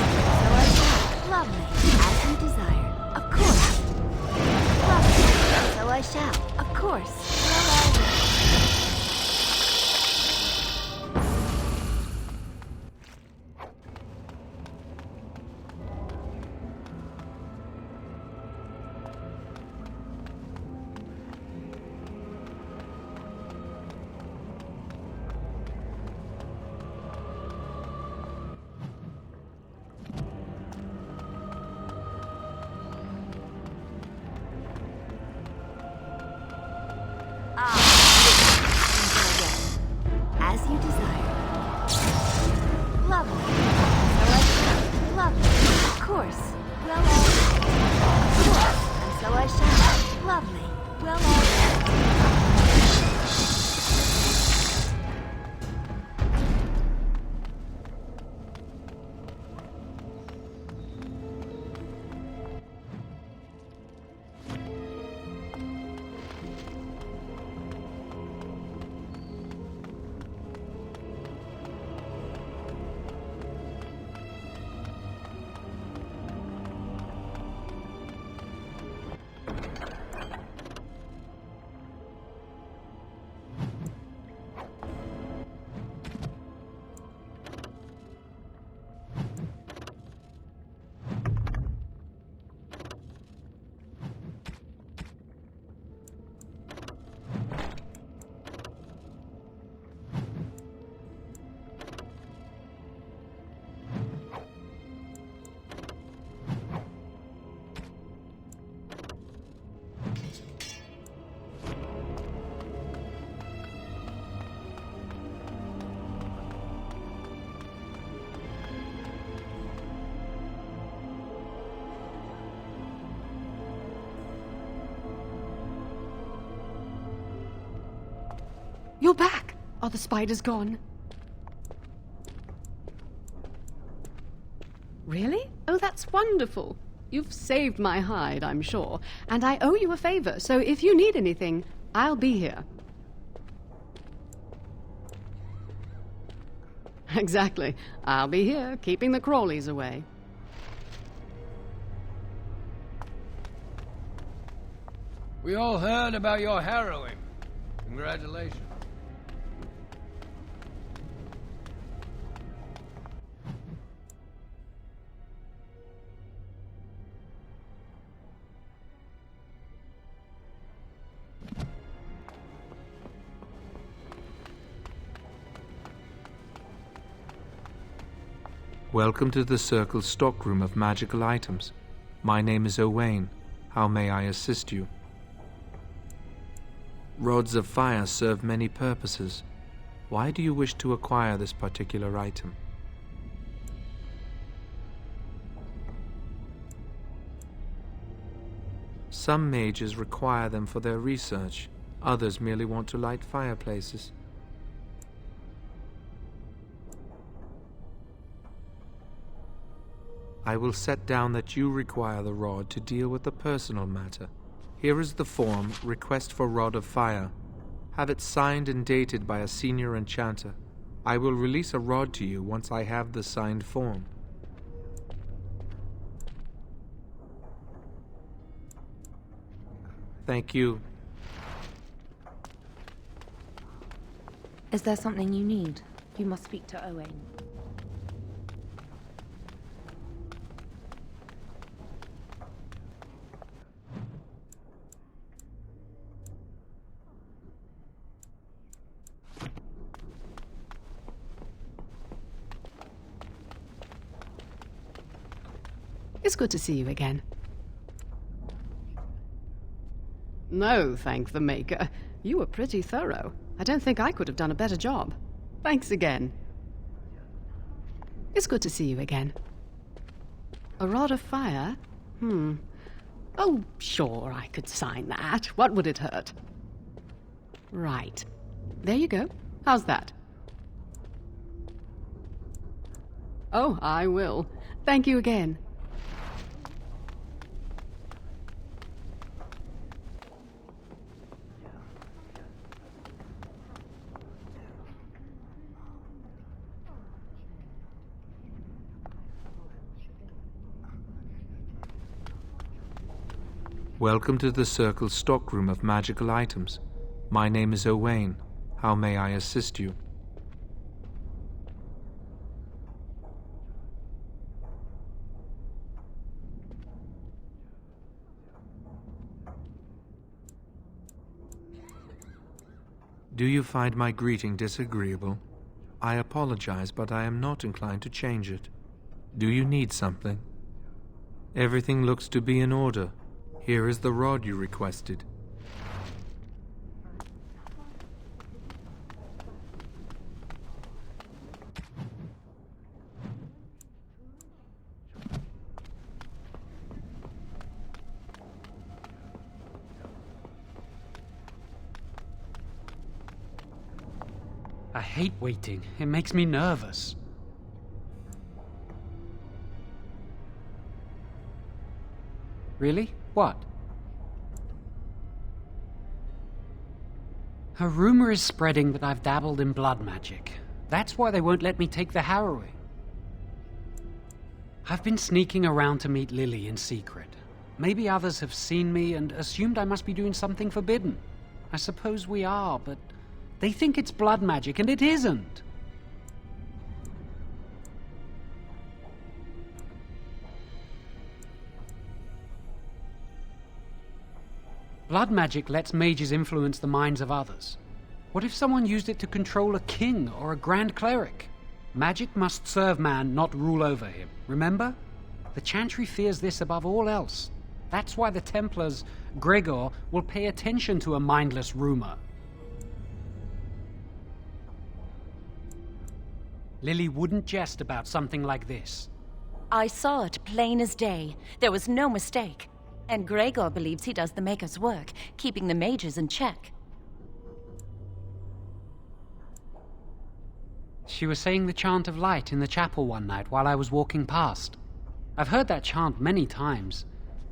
And so I shall. Lovely. You're back! Are the spiders gone? Really? Oh, that's wonderful. You've saved my hide, I'm sure. And I owe you a favor, so if you need anything, I'll be here. Exactly. I'll be here, keeping the crawlies away. We all heard about your harrowing. Congratulations. Welcome to the Circle's stockroom of magical items. My name is Owain. How may I assist you? Rods of fire serve many purposes. Why do you wish to acquire this particular item? Some mages require them for their research. Others merely want to light fireplaces. I will set down that you require the rod to deal with the personal matter. Here is the form, Request for Rod of Fire. Have it signed and dated by a senior enchanter. I will release a rod to you once I have the signed form. Thank you. Is there something you need? You must speak to Owain. It's good to see you again. No, thank the Maker. You were pretty thorough. I don't think I could have done a better job. Thanks again. It's good to see you again. A rod of fire? Oh, sure, I could sign that. What would it hurt? Right. There you go. How's that? Oh, I will. Thank you again. Welcome to the Circle's stockroom of magical items. My name is Owain. How may I assist you? Do you find my greeting disagreeable? I apologize, but I am not inclined to change it. Do you need something? Everything looks to be in order. Here is the rod you requested. I hate waiting. It makes me nervous. Really? What? A rumor is spreading that I've dabbled in blood magic. That's why they won't let me take the harrowing. I've been sneaking around to meet Lily in secret. Maybe others have seen me and assumed I must be doing something forbidden. I suppose we are, but they think it's blood magic, and it isn't. Blood magic lets mages influence the minds of others. What if someone used it to control a king or a grand cleric? Magic must serve man, not rule over him. Remember? The Chantry fears this above all else. That's why the Templars, Gregor, will pay attention to a mindless rumor. Lily wouldn't jest about something like this. I saw it plain as day. There was no mistake. And Gregor believes he does the Maker's work, keeping the mages in check. She was saying the chant of light in the chapel one night while I was walking past. I've heard that chant many times,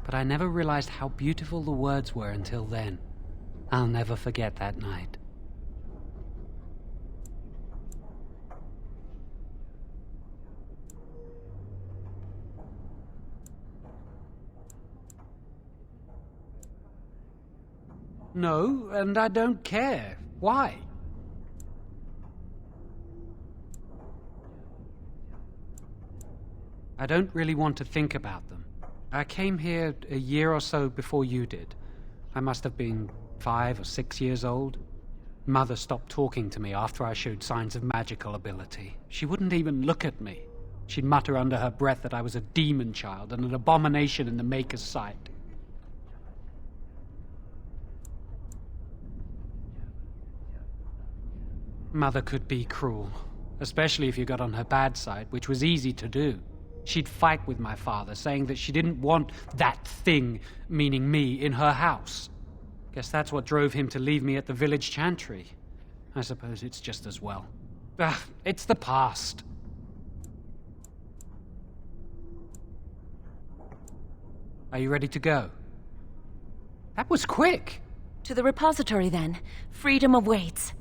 but I never realized how beautiful the words were until then. I'll never forget that night. No, and I don't care. Why? I don't really want to think about them. I came here a year or so before you did. I must have been 5 or 6 years old. Mother stopped talking to me after I showed signs of magical ability. She wouldn't even look at me. She'd mutter under her breath that I was a demon child and an abomination in the Maker's sight. Mother could be cruel, especially if you got on her bad side, which was easy to do. She'd fight with my father, saying that she didn't want that thing, meaning me, in her house. Guess that's what drove him to leave me at the village chantry. I suppose it's just as well. It's the past. Are you ready to go? That was quick! To the repository, then. Freedom awaits.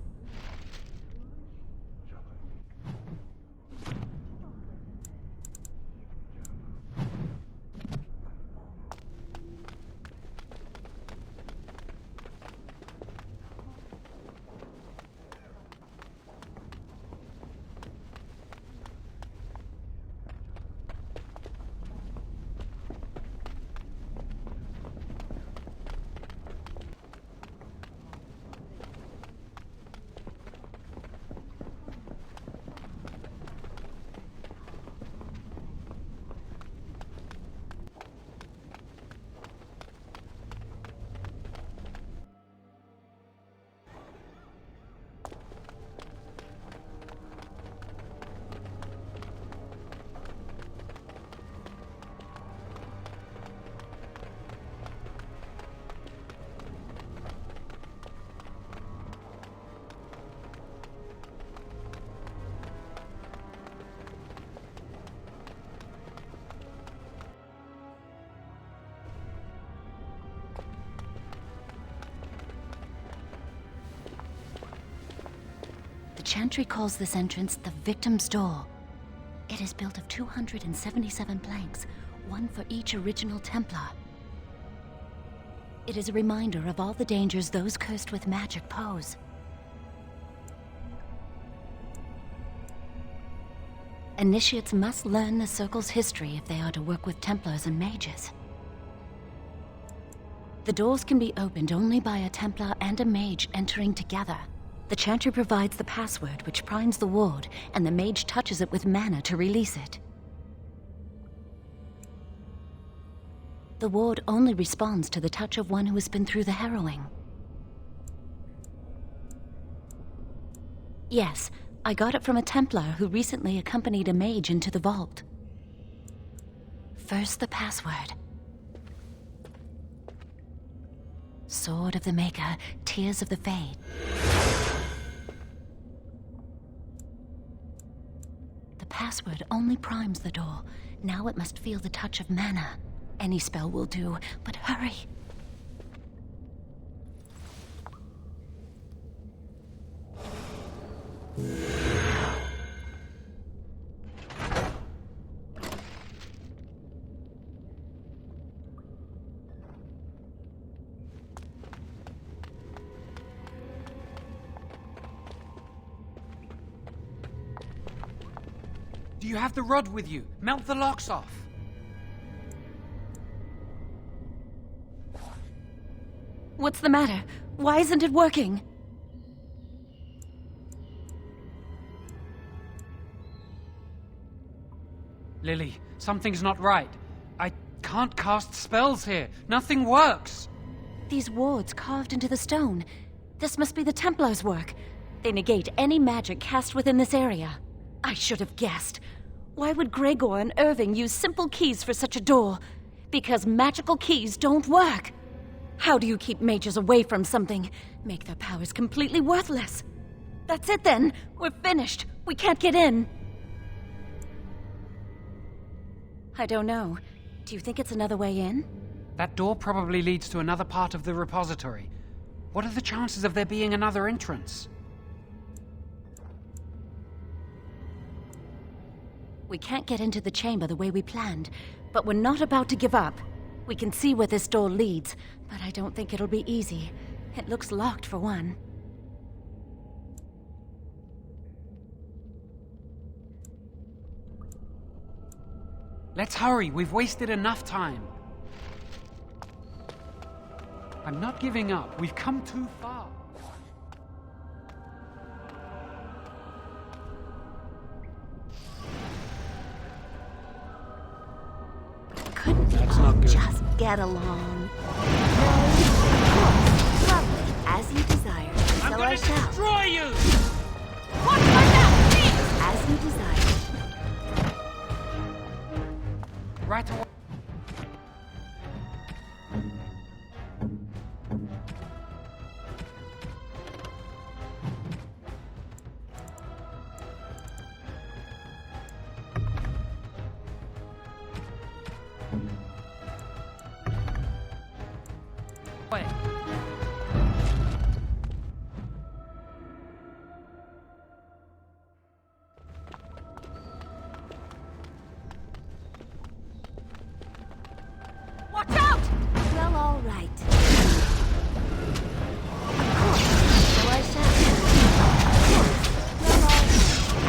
Chantry calls this entrance the Victim's Door. It is built of 277 planks, one for each original Templar. It is a reminder of all the dangers those cursed with magic pose. Initiates must learn the Circle's history if they are to work with Templars and Mages. The doors can be opened only by a Templar and a Mage entering together. The Chantry provides the password, which primes the ward, and the Mage touches it with mana to release it. The ward only responds to the touch of one who has been through the harrowing. Yes, I got it from a Templar who recently accompanied a Mage into the vault. First, the password. Sword of the Maker, Tears of the Fade. The password only primes the door. Now it must feel the touch of mana. Any spell will do, but hurry. Do you have the rod with you? Melt the locks off. What's the matter? Why isn't it working? Lily, something's not right. I can't cast spells here. Nothing works. These wards carved into the stone. This must be the Templars' work. They negate any magic cast within this area. I should have guessed. Why would Gregor and Irving use simple keys for such a door? Because magical keys don't work. How do you keep mages away from something? Make their powers completely worthless. That's it then. We're finished. We can't get in. I don't know. Do you think it's another way in? That door probably leads to another part of the repository. What are the chances of there being another entrance? We can't get into the chamber the way we planned, but we're not about to give up. We can see where this door leads, but I don't think it'll be easy. It looks locked for one. Let's hurry, we've wasted enough time. I'm not giving up, we've come too far. Couldn't we all just get along? Lovely, as you desire. I'm So gonna I shall. destroy you! Watch my mouth, please! As you desire. Right away. Watch out! Well, all right. Of course, so I shall. Of course, well, all right.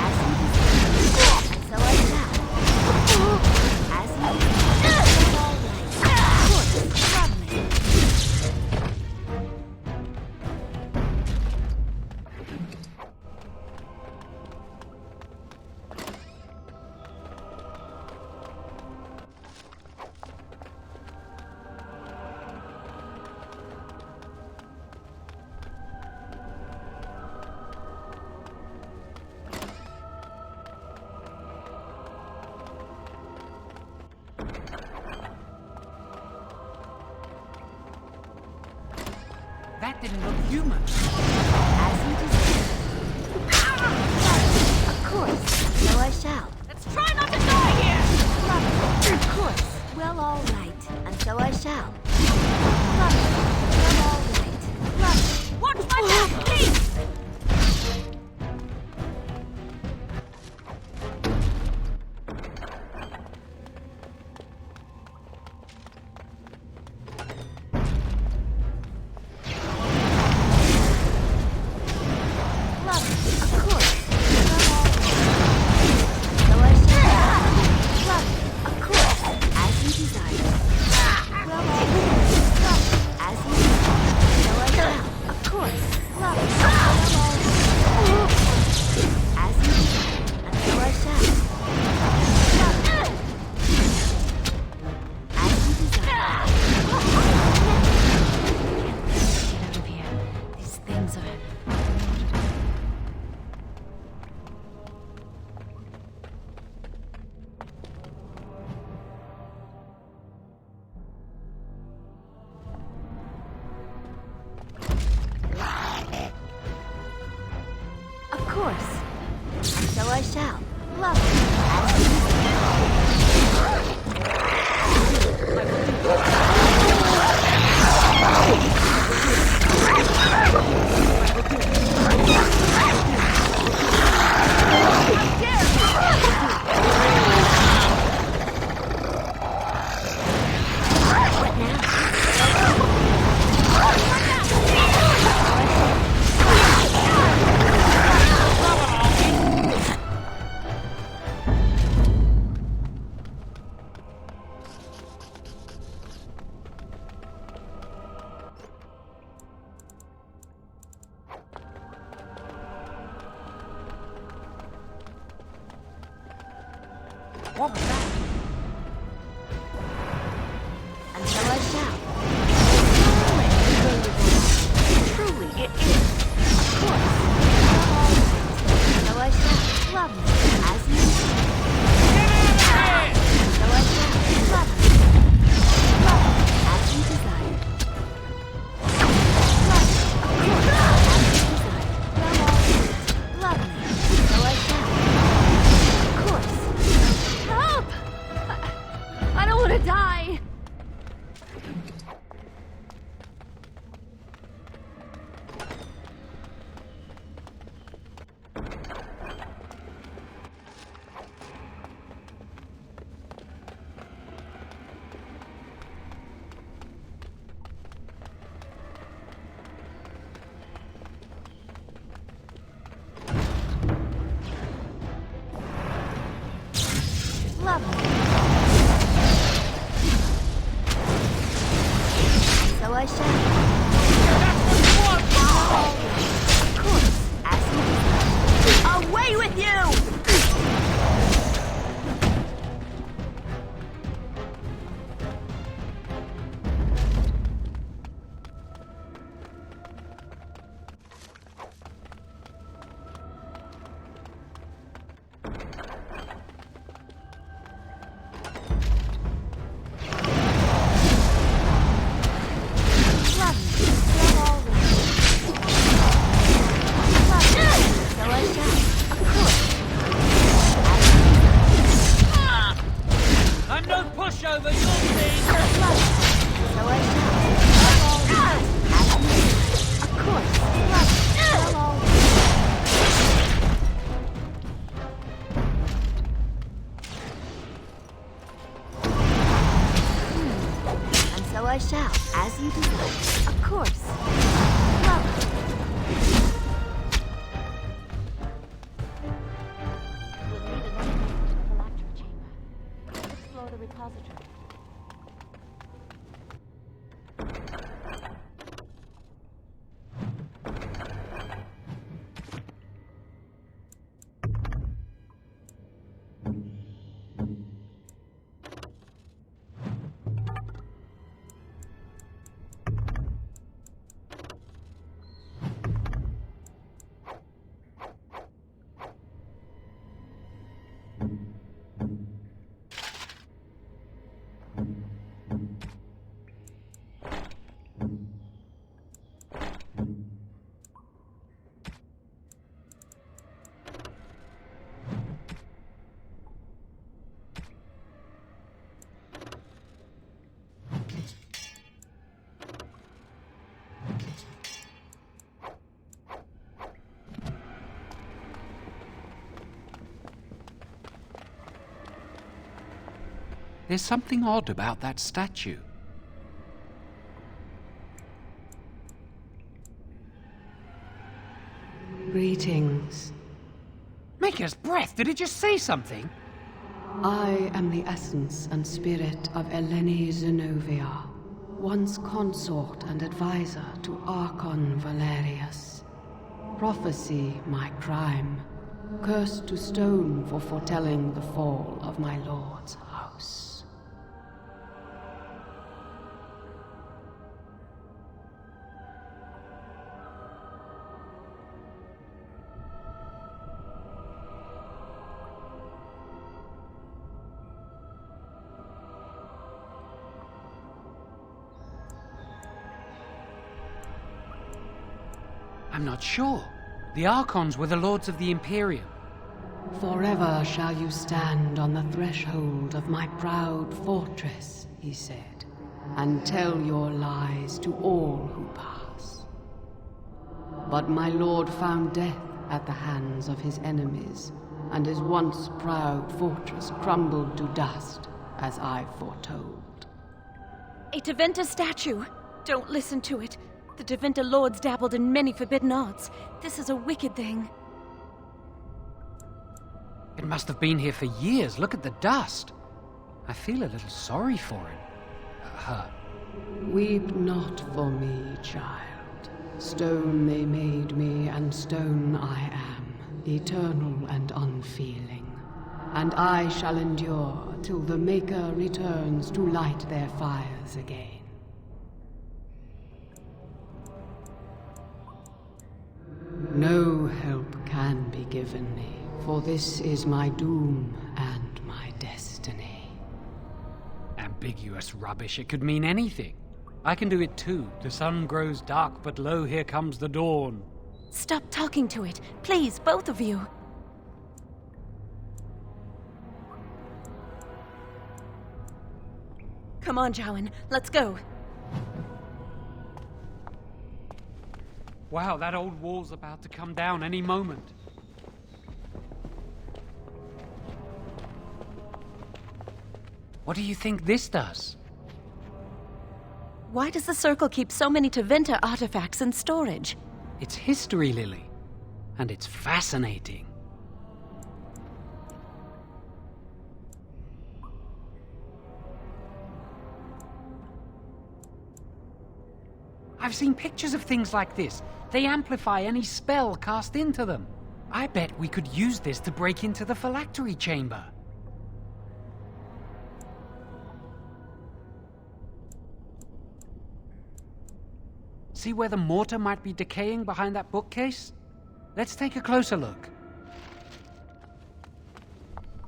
As you desire. And so I shall. As you desire. Well, all right. Of course, lovely. That didn't look human. As you desire. Of course, so I shall. Let's try not to die here! Lovely. Of course. Well, all right. And so I shall. Lovely. Well, all right. Lovely. Watch my back, please! Lovely. Of course. Well, all right. So I shall. Lovely. Of course. As you desire. Well, all right. Lovely. As you desire. So I shall. Of course. Lovely. Well, all right. As you desire. And so I shall. Lovely. As you desire. Get out of here. These things are... Of course. And so I shall. Lovely. As you What was that? And so I shall. Truly, it is. Of course. All right. So I shall. Lovely. As you desire. So I shall. Lovely. Lovely. As you desire. Lovely. Of course. As you desire. Well, all right. There's something odd about that statue. Greetings. Maker's breath, did it just say something? I am the essence and spirit of Eleni Zenobia, once consort and advisor to Archon Valerius. Prophecy my crime, cursed to stone for foretelling the fall of my lord's house. I'm not sure. The Archons were the lords of the Imperium. Forever shall you stand on the threshold of my proud fortress, he said, and tell your lies to all who pass. But my lord found death at the hands of his enemies, and his once proud fortress crumbled to dust, as I foretold. A Teventa statue! Don't listen to it. The Teventa lords dabbled in many forbidden arts. This is a wicked thing. It must have been here for years. Look at the dust. I feel a little sorry for it. Her. Weep not for me, child. Stone they made me, and stone I am, eternal and unfeeling. And I shall endure till the Maker returns to light their fires again. No help can be given me, for this is my doom and my destiny. Ambiguous rubbish. It could mean anything. I can do it too. The sun grows dark, but lo, here comes the dawn. Stop talking to it. Please, both of you. Come on, Jowan. Let's go. Wow, that old wall's about to come down any moment. What do you think this does? Why does the Circle keep so many Teventa artifacts in storage? It's history, Lily. And it's fascinating. I've seen pictures of things like this. They amplify any spell cast into them. I bet we could use this to break into the phylactery chamber. See where the mortar might be decaying behind that bookcase? Let's take a closer look.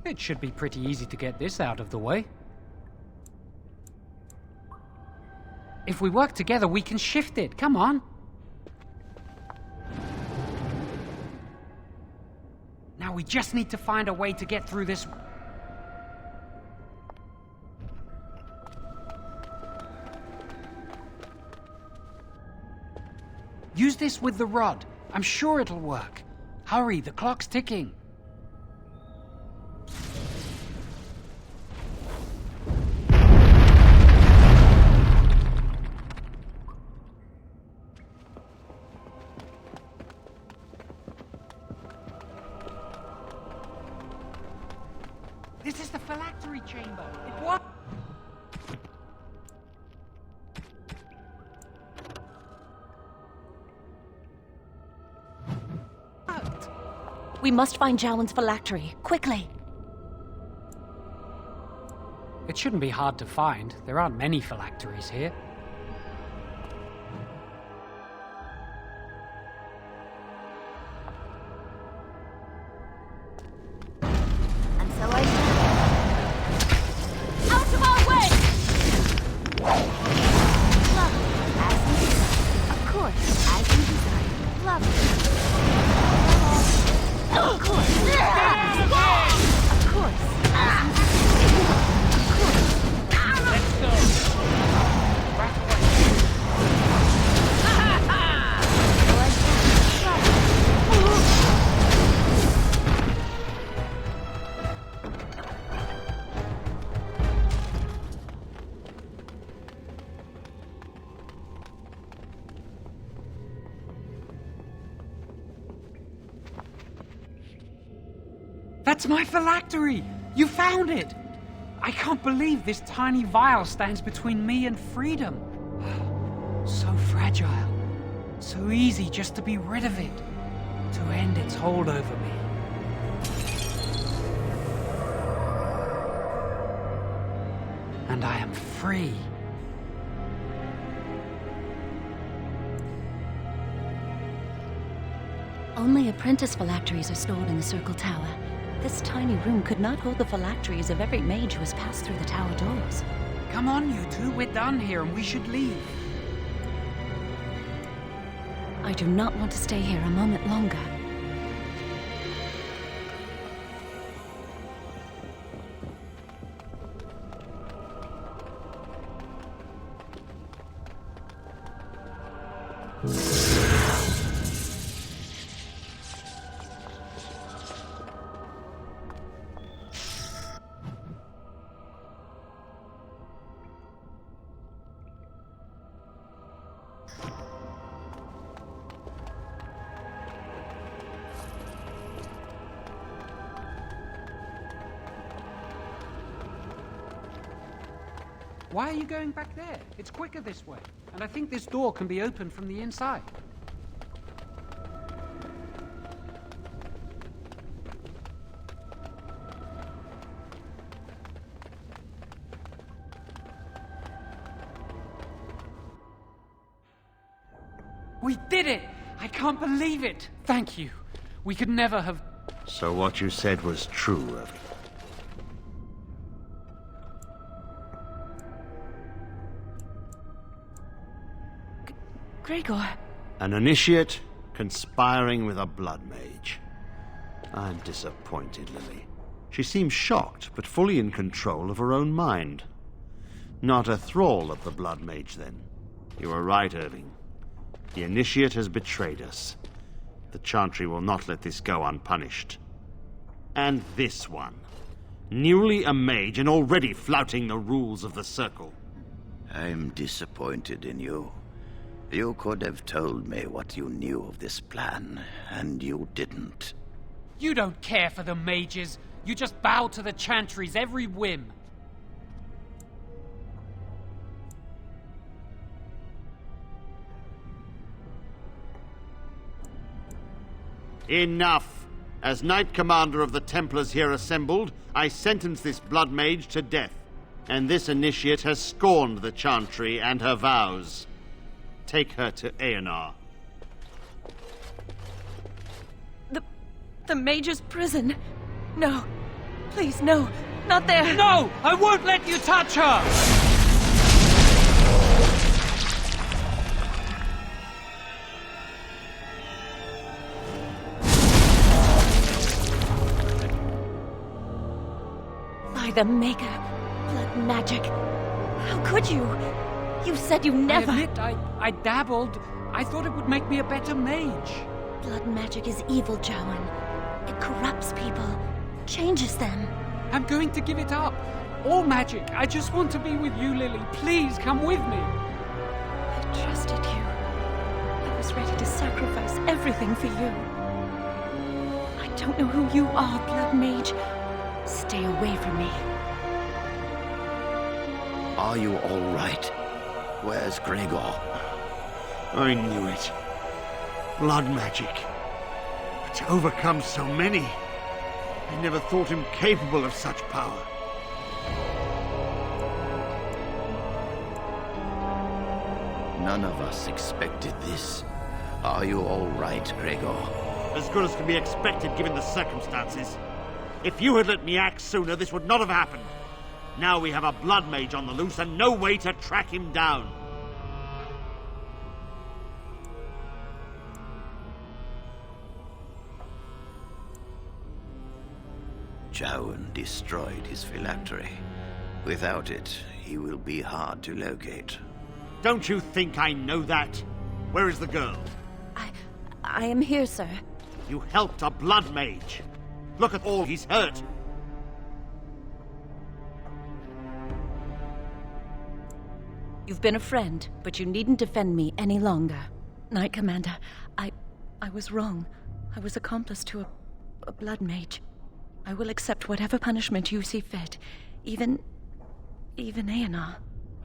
It should be pretty easy to get this out of the way. If we work together, we can shift it. Come on. Now we just need to find a way to get through this. Use this with the rod. I'm sure it'll work. Hurry, the clock's ticking. This is the phylactery chamber. It worked. We must find Jowan's phylactery, quickly. It shouldn't be hard to find. There aren't many phylacteries here. And so I shall. Out of our way! Lovely, as you desire. Of course, as you desire. Lovely. Of course. Of course. Of course. Let's go. That's my phylactery! You found it! I can't believe this tiny vial stands between me and freedom. So fragile. So easy just to be rid of it. To end its hold over me. And I am free. Only apprentice phylacteries are stored in the Circle Tower. This tiny room could not hold the phylacteries of every mage who has passed through the tower doors. Come on, you two. We're done here and we should leave. I do not want to stay here a moment longer. Why are you going back there? It's quicker this way. And I think this door can be opened from the inside. We did it! I can't believe it! Thank you. We could never have... So what you said was true, Irving. Gregor. An initiate conspiring with a blood mage. I'm disappointed, Lily. She seems shocked, but fully in control of her own mind. Not a thrall of the blood mage, then. You were right, Irving. The initiate has betrayed us. The Chantry will not let this go unpunished. And this one. Newly a mage and already flouting the rules of the Circle. I'm disappointed in you. You could have told me what you knew of this plan, and you didn't. You don't care for the mages. You just bow to the Chantry's every whim. Enough! As Knight Commander of the Templars here assembled, I sentence this blood mage to death. And this initiate has scorned the Chantry and her vows. Take her to Aenar. The Mage's prison. No. Please, no. Not there. No! I won't let you touch her! By the Maker. Blood magic. How could you? You said you never... I admit, I dabbled. I thought it would make me a better mage. Blood magic is evil, Jowan. It corrupts people, changes them. I'm going to give it up. All magic. I just want to be with you, Lily. Please, come with me. I trusted you. I was ready to sacrifice everything for you. I don't know who you are, Blood Mage. Stay away from me. Are you all right? Where's Gregor? I knew it. Blood magic. But to overcome so many, I never thought him capable of such power. None of us expected this. Are you all right, Gregor? As good as can be expected given the circumstances. If you had let me act sooner, this would not have happened. Now we have a blood mage on the loose and no way to track him down. Jowan destroyed his phylactery. Without it, he will be hard to locate. Don't you think I know that? Where is the girl? I am here, sir. You helped a blood mage. Look at all he's hurt. You've been a friend, but you needn't defend me any longer. Knight Commander, I was wrong. I was accomplice to a blood mage. I will accept whatever punishment you see fit. Even Aenar.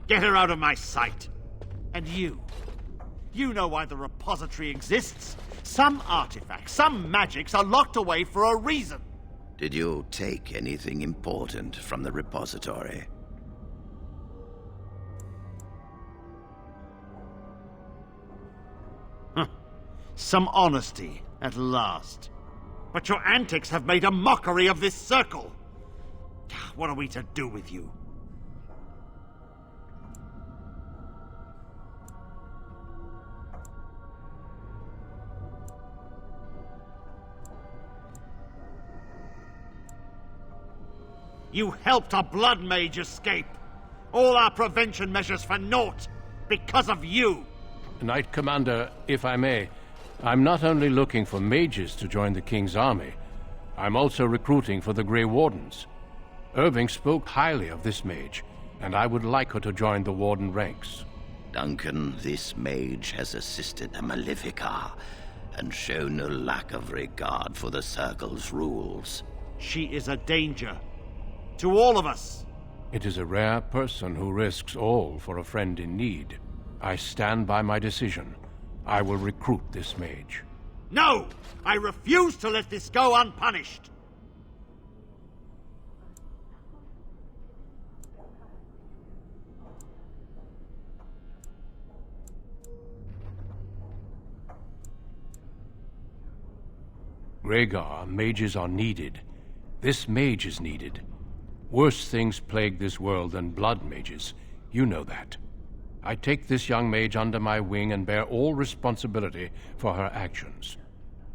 Get her out of my sight! And you know why the repository exists? Some artifacts, some magics are locked away for a reason. Did you take anything important from the repository? Some honesty, at last. But your antics have made a mockery of this circle. What are we to do with you? You helped a blood mage escape. All our prevention measures for naught. Because of you. Knight Commander, if I may, I'm not only looking for mages to join the King's army, I'm also recruiting for the Grey Wardens. Irving spoke highly of this mage, and I would like her to join the Warden ranks. Duncan, this mage has assisted the Malefica, and shown no lack of regard for the Circle's rules. She is a danger. To all of us. It is a rare person who risks all for a friend in need. I stand by my decision. I will recruit this mage. No! I refuse to let this go unpunished! Rhaegar, mages are needed. This mage is needed. Worse things plague this world than blood mages. You know that. I take this young mage under my wing and bear all responsibility for her actions.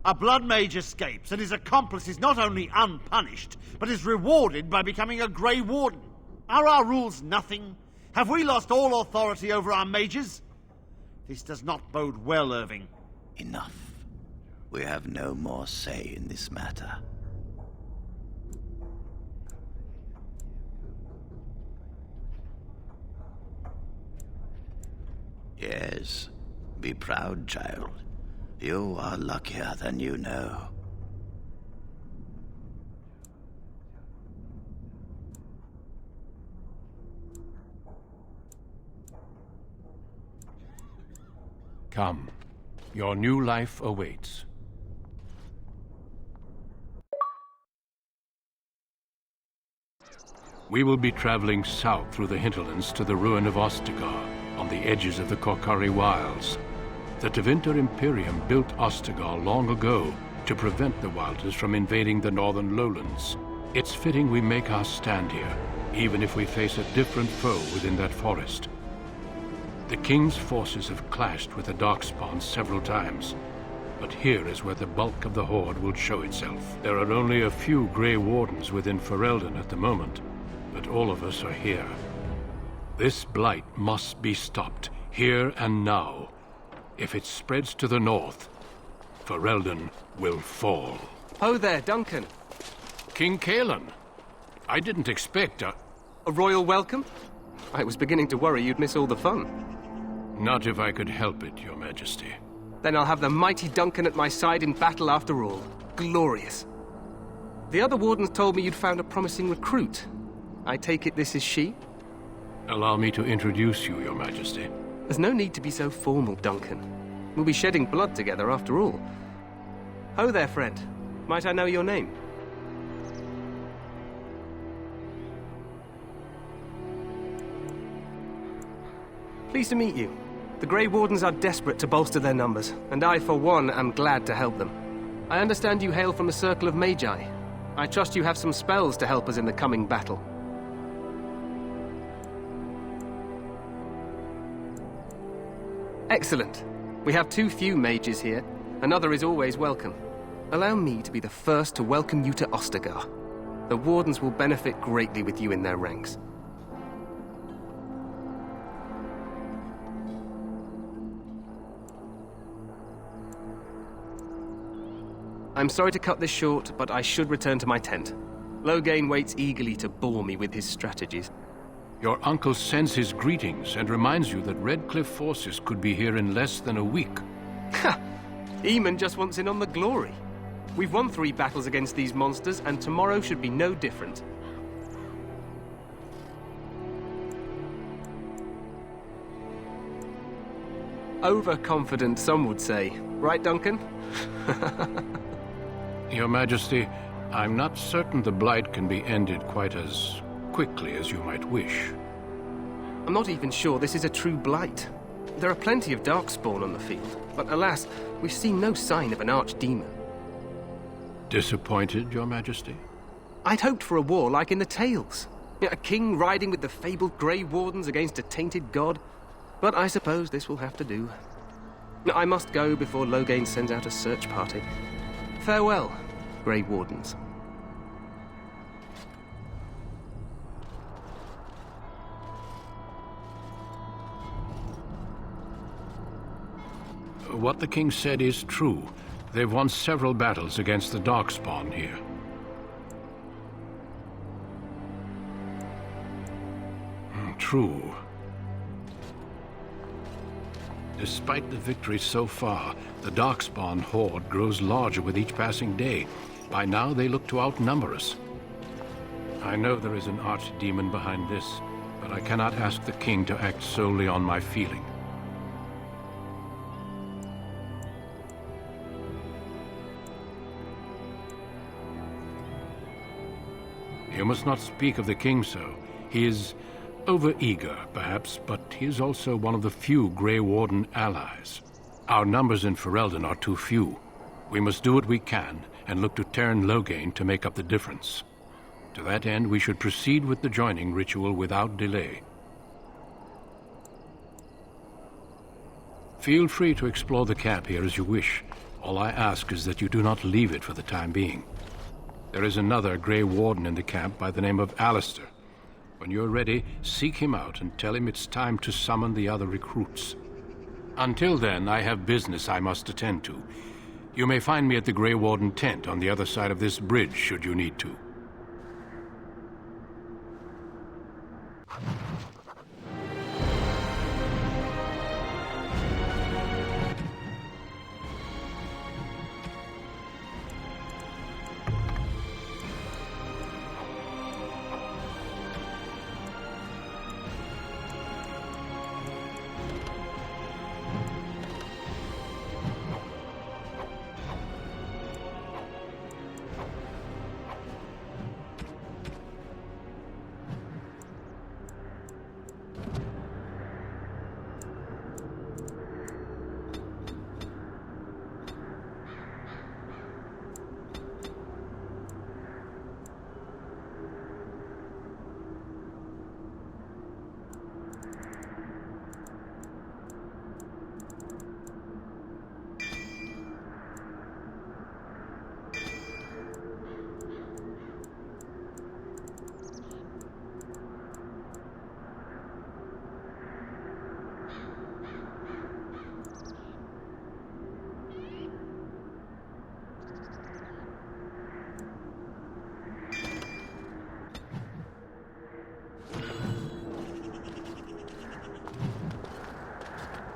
A blood mage escapes, and his accomplice is not only unpunished, but is rewarded by becoming a Grey Warden. Are our rules nothing? Have we lost all authority over our mages? This does not bode well, Irving. Enough. We have no more say in this matter. Yes, be proud, child. You are luckier than you know. Come, your new life awaits. We will be traveling south through the hinterlands to the ruin of Ostagar, on the edges of the Korcari Wilds. The Tevinter Imperium built Ostagar long ago to prevent the Wilders from invading the northern lowlands. It's fitting we make our stand here, even if we face a different foe within that forest. The King's forces have clashed with the Darkspawn several times, but here is where the bulk of the Horde will show itself. There are only a few Grey Wardens within Ferelden at the moment, but all of us are here. This blight must be stopped, here and now. If it spreads to the north, Ferelden will fall. Ho there, Duncan. King Kaelan. I didn't expect a royal welcome? I was beginning to worry you'd miss all the fun. Not if I could help it, Your Majesty. Then I'll have the mighty Duncan at my side in battle after all. Glorious. The other wardens told me you'd found a promising recruit. I take it this is she? Allow me to introduce you, Your Majesty. There's no need to be so formal, Duncan. We'll be shedding blood together after all. Ho there, friend. Might I know your name? Pleased to meet you. The Grey Wardens are desperate to bolster their numbers, and I, for one, am glad to help them. I understand you hail from the Circle of Magi. I trust you have some spells to help us in the coming battle. Excellent. We have too few mages here. Another is always welcome. Allow me to be the first to welcome you to Ostagar. The Wardens will benefit greatly with you in their ranks. I'm sorry to cut this short, but I should return to my tent. Loghain waits eagerly to bore me with his strategies. Your uncle sends his greetings and reminds you that Redcliffe forces could be here in less than a week. Ha! Eamon just wants in on the glory. We've won 3 battles against these monsters, and tomorrow should be no different. Overconfident, some would say. Right, Duncan? Your Majesty, I'm not certain the Blight can be ended quite as quickly as you might wish. I'm not even sure this is a true blight. There are plenty of Darkspawn on the field, but alas, we've seen no sign of an archdemon. Disappointed, Your Majesty? I'd hoped for a war like in the tales. A king riding with the fabled Grey Wardens against a tainted god. But I suppose this will have to do. I must go before Loghain sends out a search party. Farewell, Grey Wardens. What the king said is true. They've won several battles against the Darkspawn here. True. Despite the victories so far, the Darkspawn horde grows larger with each passing day. By now, they look to outnumber us. I know there is an archdemon behind this, but I cannot ask the king to act solely on my feeling. You must not speak of the king so. He is over-eager, perhaps, but he is also one of the few Grey Warden allies. Our numbers in Ferelden are too few. We must do what we can, and look to Teyrn Loghain to make up the difference. To that end, we should proceed with the joining ritual without delay. Feel free to explore the camp here as you wish. All I ask is that you do not leave it for the time being. There is another Grey Warden in the camp by the name of Alistair. When you're ready, seek him out and tell him it's time to summon the other recruits. Until then, I have business I must attend to. You may find me at the Grey Warden tent on the other side of this bridge, should you need to.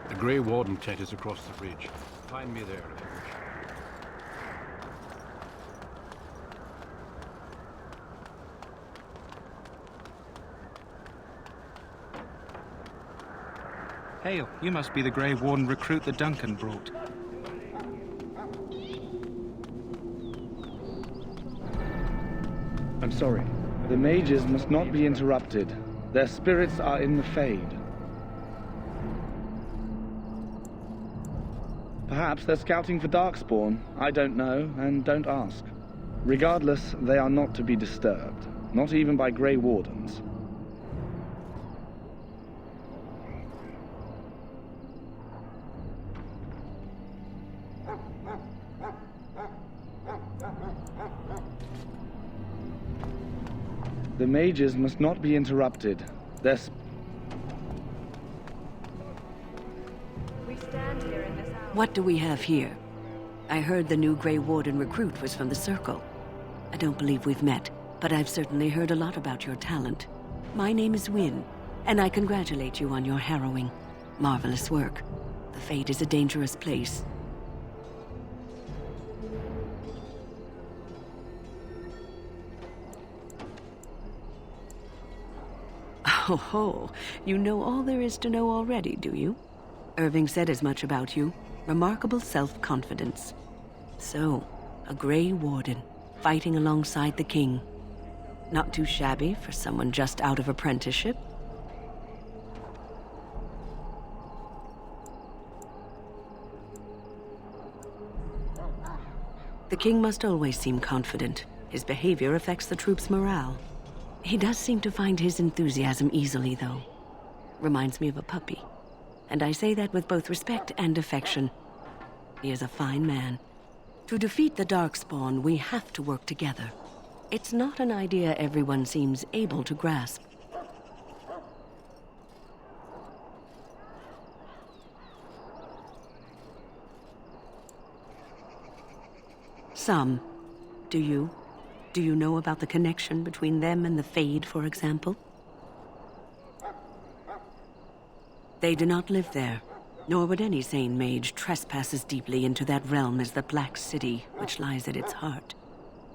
The Grey Warden tent is across the bridge. Find me there if you wish. Hail, you must be the Grey Warden recruit that Duncan brought. I'm sorry. The mages must not be interrupted. Their spirits are in the Fade. Perhaps they're scouting for Darkspawn. I don't know, and don't ask. Regardless, they are not to be disturbed. Not even by Grey Wardens. The mages must not be interrupted. Their What do we have here? I heard the new Grey Warden recruit was from the Circle. I don't believe we've met, but I've certainly heard a lot about your talent. My name is Wynne, and I congratulate you on your harrowing, marvelous work. The Fade is a dangerous place. Oh ho, you know all there is to know already, do you? Irving said as much about you. Remarkable self-confidence. So, a Grey Warden, fighting alongside the king. Not too shabby for someone just out of apprenticeship. The king must always seem confident. His behavior affects the troops' morale. He does seem to find his enthusiasm easily, though. Reminds me of a puppy. And I say that with both respect and affection. He is a fine man. To defeat the Darkspawn, we have to work together. It's not an idea everyone seems able to grasp. Some. Do you? Do you know about the connection between them and the Fade, for example? They do not live there, nor would any sane mage trespass as deeply into that realm as the Black City, which lies at its heart.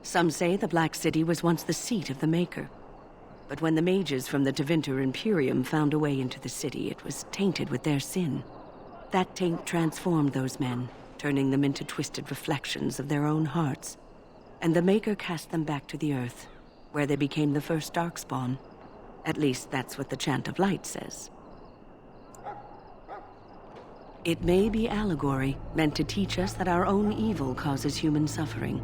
Some say the Black City was once the seat of the Maker. But when the mages from the Tevinter Imperium found a way into the city, it was tainted with their sin. That taint transformed those men, turning them into twisted reflections of their own hearts. And the Maker cast them back to the Earth, where they became the first Darkspawn. At least that's what the Chant of Light says. It may be allegory, meant to teach us that our own evil causes human suffering.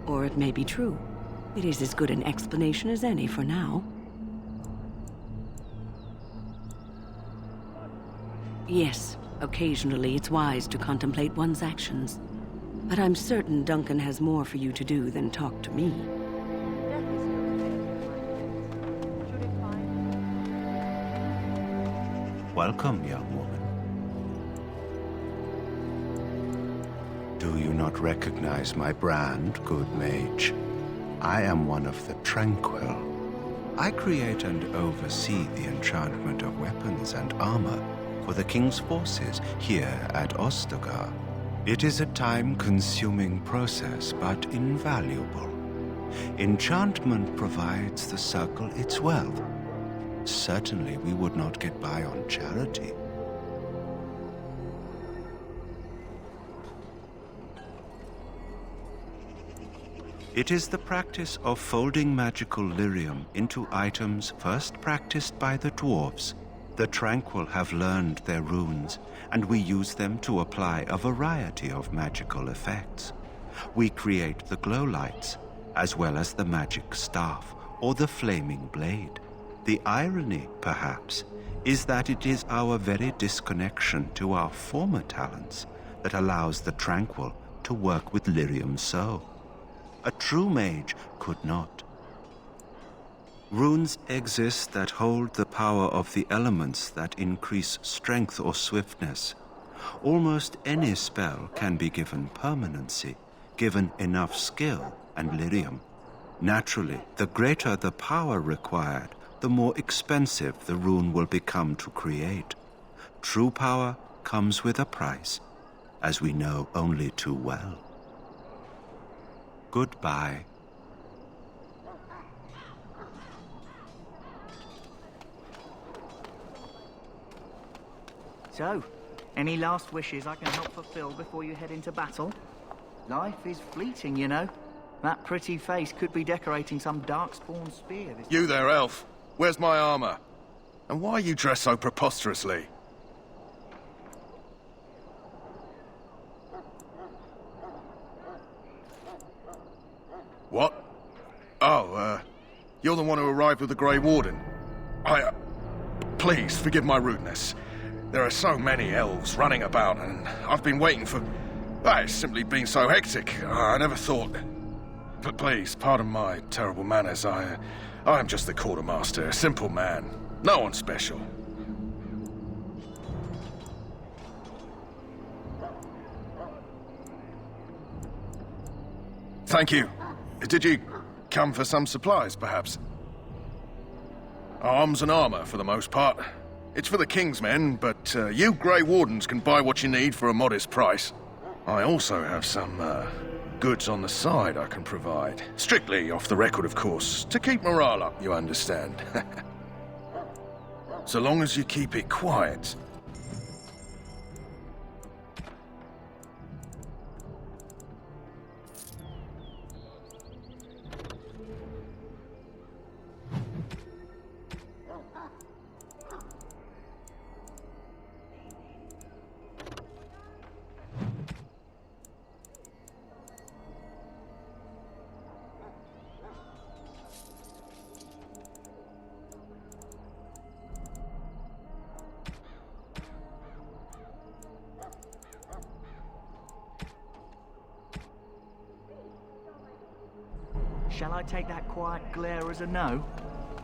Or it may be true. It is as good an explanation as any for now. Yes, occasionally it's wise to contemplate one's actions. But I'm certain Duncan has more for you to do than talk to me. Welcome, young woman. Do you not recognize my brand, good mage? I am one of the Tranquil. I create and oversee the enchantment of weapons and armor for the king's forces here at Ostagar. It is a time-consuming process, but invaluable. Enchantment provides the circle its wealth. Certainly we would not get by on charity. It is the practice of folding magical lyrium into items first practiced by the dwarves. The Tranquil have learned their runes, and we use them to apply a variety of magical effects. We create the glow lights, as well as the magic staff or the flaming blade. The irony, perhaps, is that it is our very disconnection to our former talents that allows the Tranquil to work with lyrium so. A true mage could not. Runes exist that hold the power of the elements that increase strength or swiftness. Almost any spell can be given permanency, given enough skill and lyrium. Naturally, the greater the power required, the more expensive the rune will become to create. True power comes with a price, as we know only too well. Goodbye. So, any last wishes I can help fulfill before you head into battle? Life is fleeting, you know. That pretty face could be decorating some Darkspawn spear. You there, elf. Where's my armor? And why are you dressed so preposterously? What? Oh, you're the one who arrived with the Grey Warden. Please, forgive my rudeness. There are so many elves running about, and I've been waiting for... it's simply been so hectic. I never thought... But please, pardon my terrible manners. I am just the quartermaster, a simple man. No one special. Thank you. Did you come for some supplies, perhaps? Arms and armor, for the most part. It's for the King's men, but you Grey Wardens can buy what you need for a modest price. I also have some goods on the side I can provide. Strictly off the record, of course, to keep morale up, you understand. so long as you keep it quiet. Shall I take that quiet glare as a no?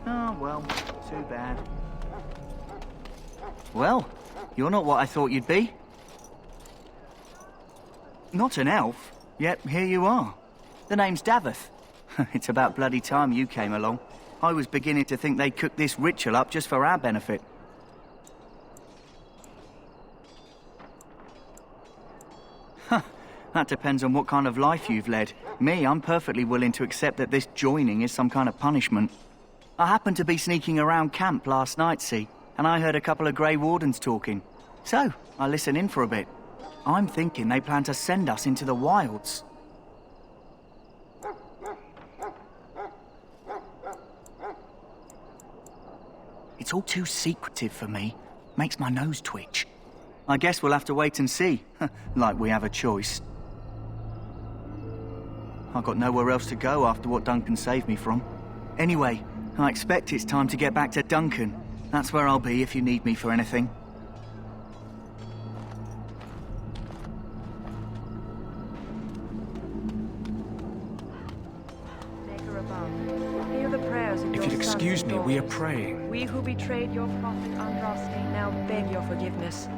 Oh, well, too bad. Well, you're not what I thought you'd be. Not an elf, yet here you are. The name's Davith. It's about bloody time you came along. I was beginning to think they cooked this ritual up just for our benefit. That depends on what kind of life you've led. Me, I'm perfectly willing to accept that this joining is some kind of punishment. I happened to be sneaking around camp last night, see, and I heard a couple of Grey Wardens talking. So, I listened in for a bit. I'm thinking they plan to send us into the wilds. It's all too secretive for me. Makes my nose twitch. I guess we'll have to wait and see, like we have a choice. I've got nowhere else to go after what Duncan saved me from. Anyway, I expect it's time to get back to Duncan. That's where I'll be if you need me for anything. Maker above, hear the prayers of If your you'll sons excuse and me, we are daughters. praying. We who betrayed your prophet Andraste now beg your forgiveness.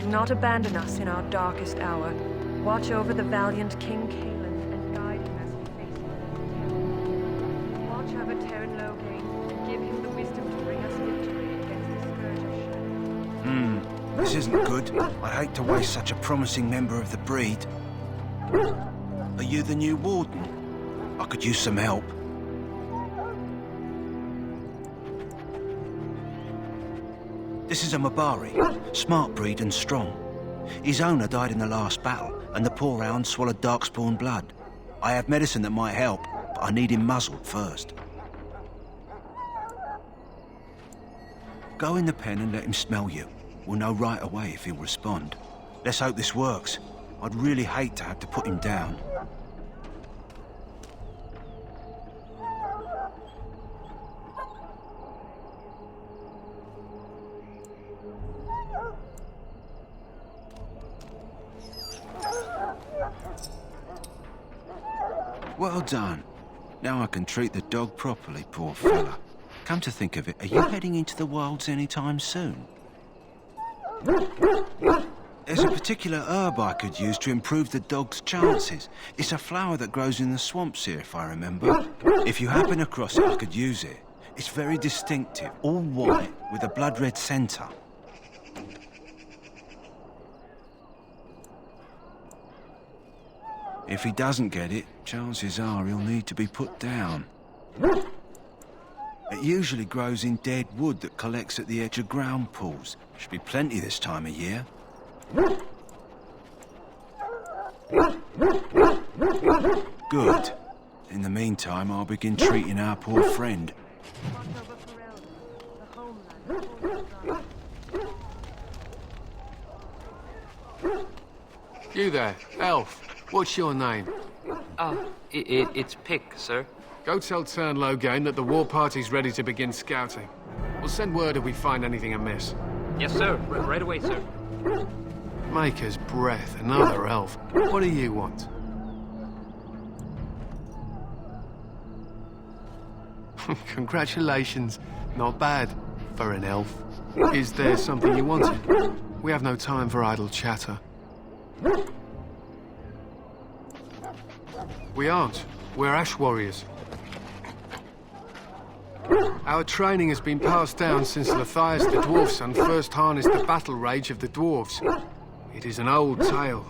Do not abandon us in our darkest hour. Watch over the valiant King Caelan and guide him as he faces the Watch over Terran Loghain and give him the wisdom to bring us victory against the scourge of shadow. This isn't good. I hate to waste such a promising member of the breed. Are you the new warden? I could use some help. This is a Mabari, smart breed and strong. His owner died in the last battle, and the poor hound swallowed darkspawn blood. I have medicine that might help, but I need him muzzled first. Go in the pen and let him smell you. We'll know right away if he'll respond. Let's hope this works. I'd really hate to have to put him down. Well done. Now I can treat the dog properly, poor fella. Come to think of it, are you heading into the wilds anytime soon? There's a particular herb I could use to improve the dog's chances. It's a flower that grows in the swamps here, if I remember. If you happen across it, I could use it. It's very distinctive, all white, with a blood-red centre. If he doesn't get it, chances are he'll need to be put down. It usually grows in dead wood that collects at the edge of ground pools. Should be plenty this time of year. Good. In the meantime, I'll begin treating our poor friend. You there, elf. What's your name? It's Pick, sir. Go tell Tern Loghain that the war party's ready to begin scouting. We'll send word if we find anything amiss. Yes, sir. Right away, sir. Maker's breath, another elf. What do you want? Congratulations. Not bad for an elf. Is there something you wanted? We have no time for idle chatter. We aren't. We're Ash Warriors. Our training has been passed down since Lathias the Dwarf Son first harnessed the battle rage of the dwarves. It is an old tale.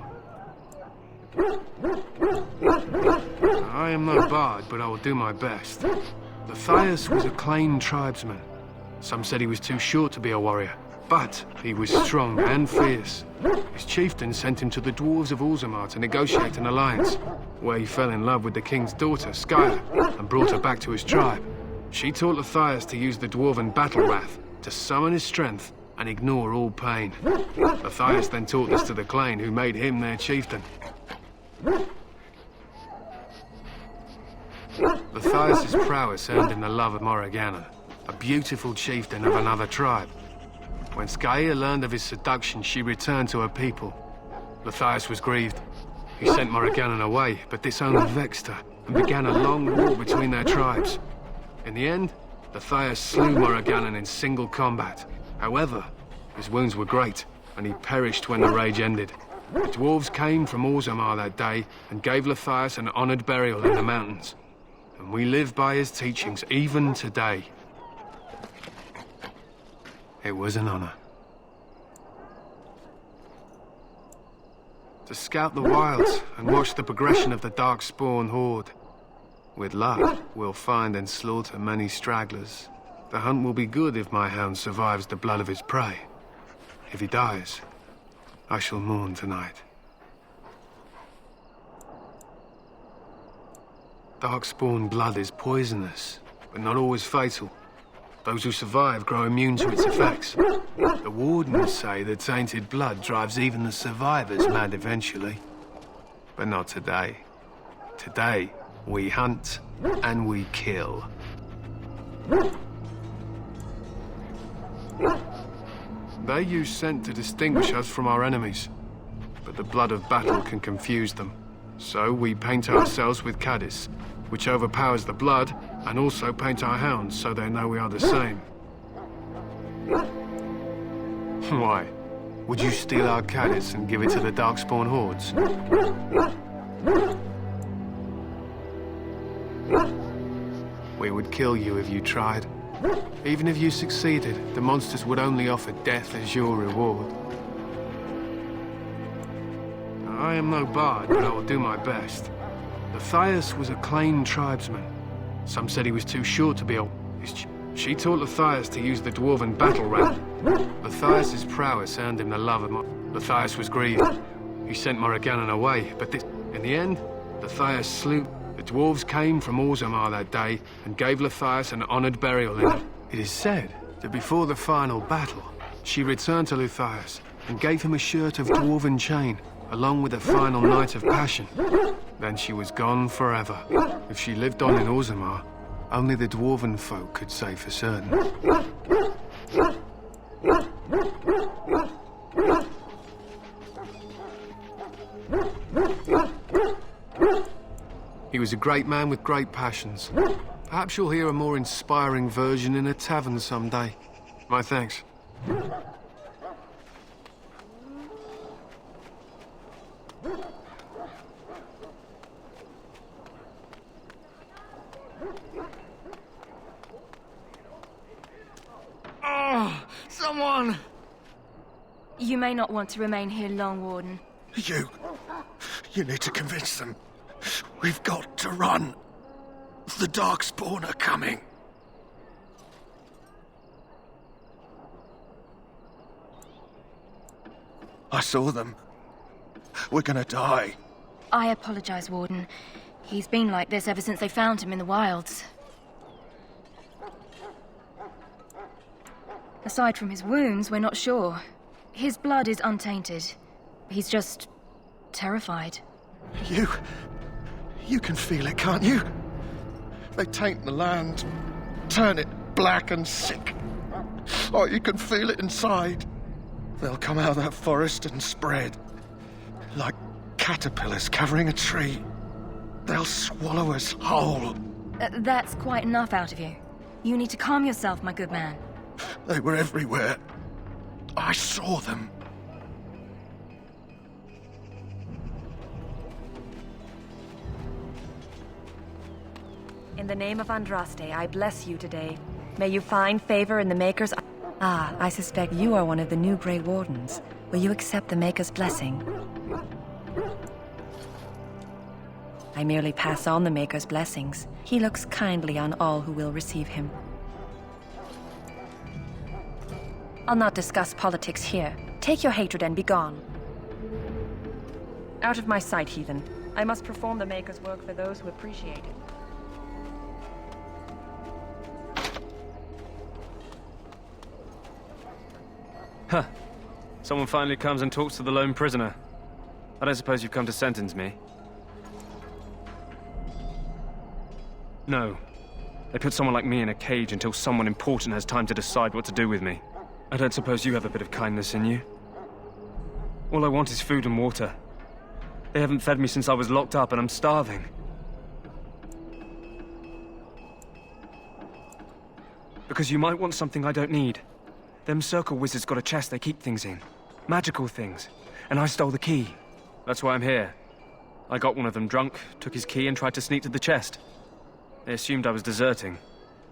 I am no bard, but I will do my best. Lathias was a Clane tribesman. Some said he was too short to be a warrior, but he was strong and fierce. His chieftain sent him to the dwarves of Orzammar to negotiate an alliance, where he fell in love with the king's daughter, Skyla, and brought her back to his tribe. She taught Matthias to use the dwarven battle wrath to summon his strength and ignore all pain. Matthias then taught this to the Clane, who made him their chieftain. Matthias's prowess earned him the love of Morrigannon, a beautiful chieftain of another tribe. When Skyla learned of his seduction, she returned to her people. Matthias was grieved. He sent Morrigannon away, but this only vexed her, and began a long war between their tribes. In the end, Matthias slew Morrigannon in single combat. However, his wounds were great, and he perished when the rage ended. The dwarves came from Orzammar that day and gave Matthias an honored burial in the mountains. And we live by his teachings even today. It was an honor. To scout the wilds and watch the progression of the Darkspawn horde. With luck, we'll find and slaughter many stragglers. The hunt will be good if my hound survives the blood of his prey. If he dies, I shall mourn tonight. Darkspawn blood is poisonous, but not always fatal. Those who survive grow immune to its effects. The wardens say that tainted blood drives even the survivors mad eventually. But not today. Today, we hunt and we kill. They use scent to distinguish us from our enemies, but the blood of battle can confuse them. So we paint ourselves with Caddis, which overpowers the blood, and also paint our hounds so they know we are the same. Why? Would you steal our Caddis and give it to the Darkspawn hordes? We would kill you if you tried. Even if you succeeded, the monsters would only offer death as your reward. I am no bard, but I will do my best. Matthias was a Clane tribesman. Some said he was too short to be a... She taught Matthias to use the dwarven battle rat. Matthias's prowess earned him the love of Matthias was grieved. He sent Morrigannon away, but this... In the end, Matthias slew... The dwarves came from Orzammar that day and gave Matthias an honored burial in it. It is said that before the final battle, she returned to Matthias and gave him a shirt of dwarven chain, along with a final night of passion. Then she was gone forever. If she lived on in Orzammar, only the dwarven folk could say for certain. He was a great man with great passions. Perhaps you'll hear a more inspiring version in a tavern someday. My thanks. Oh, someone! You may not want to remain here long, Warden. You need to convince them. We've got to run. The Darkspawn are coming. I saw them. We're gonna die. I apologize, Warden. He's been like this ever since they found him in the wilds. Aside from his wounds, we're not sure. His blood is untainted. He's just... terrified. You can feel it, can't you? They taint the land, turn it black and sick. Oh, you can feel it inside. They'll come out of that forest and spread. Like caterpillars covering a tree. They'll swallow us whole. That's quite enough out of you. You need to calm yourself, my good man. They were everywhere. I saw them. In the name of Andraste, I bless you today. May you find favor in the Maker's... Ah, I suspect you are one of the new Grey Wardens. Will you accept the Maker's blessing? I merely pass on the Maker's blessings. He looks kindly on all who will receive him. I'll not discuss politics here. Take your hatred and be gone. Out of my sight, heathen. I must perform the Maker's work for those who appreciate it. Huh. Someone finally comes and talks to the lone prisoner. I don't suppose you've come to sentence me? No. They put someone like me in a cage until someone important has time to decide what to do with me. I don't suppose you have a bit of kindness in you? All I want is food and water. They haven't fed me since I was locked up and I'm starving. Because you might want something I don't need. Them circle wizards got a chest they keep things in. Magical things. And I stole the key. That's why I'm here. I got one of them drunk, took his key and tried to sneak to the chest. They assumed I was deserting.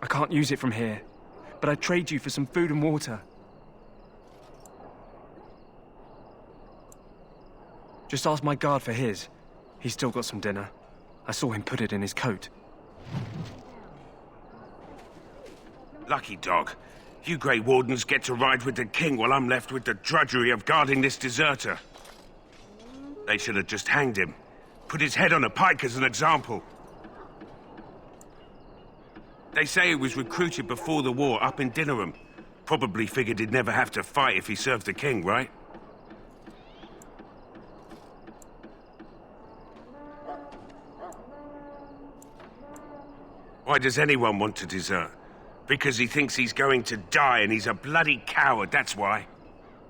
I can't use it from here. But I'd trade you for some food and water. Just ask my guard for his. He's still got some dinner. I saw him put it in his coat. Lucky dog. You Grey Wardens get to ride with the king while I'm left with the drudgery of guarding this deserter. They should have just hanged him. Put his head on a pike as an example. They say he was recruited before the war up in Dinnerham. Probably figured he'd never have to fight if he served the king, right? Why does anyone want to desert? Because he thinks he's going to die and he's a bloody coward, that's why.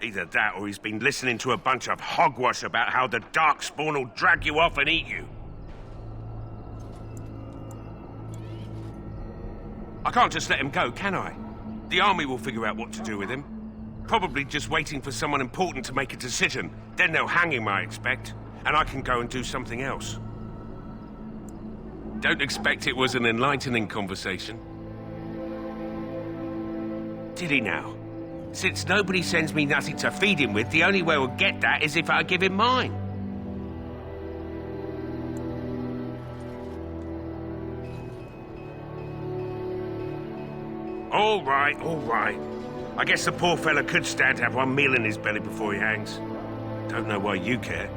Either that or he's been listening to a bunch of hogwash about how the Darkspawn will drag you off and eat you. I can't just let him go, can I? The army will figure out what to do with him. Probably just waiting for someone important to make a decision. Then they'll hang him, I expect. And I can go and do something else. Don't expect it was an enlightening conversation. Did he now? Since nobody sends me nothing to feed him with, the only way we'll get that is if I give him mine. All right, all right. I guess the poor fella could stand to have one meal in his belly before he hangs. Don't know why you care.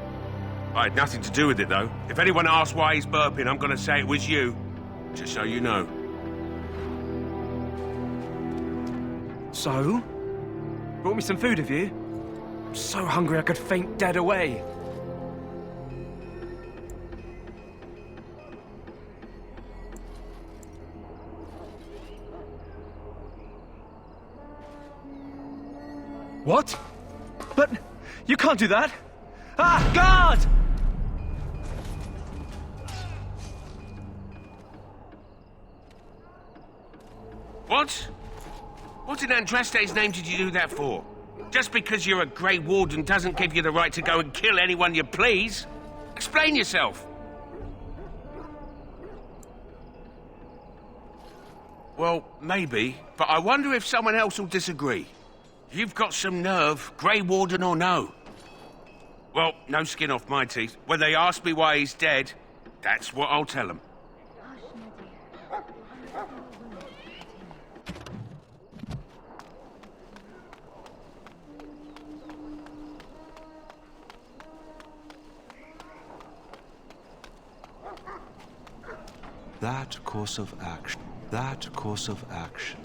I had nothing to do with it, though. If anyone asks why he's burping, I'm gonna say it was you. Just so you know. So? Brought me some food, have you? I'm so hungry I could faint dead away. What? But you can't do that! Ah, guard! What? What in Andraste's name did you do that for? Just because you're a Grey Warden doesn't give you the right to go and kill anyone you please. Explain yourself. Well, maybe, but I wonder if someone else will disagree. You've got some nerve, Grey Warden or no. Well, no skin off my teeth. When they ask me why he's dead, that's what I'll tell them. That course of action. That course of action.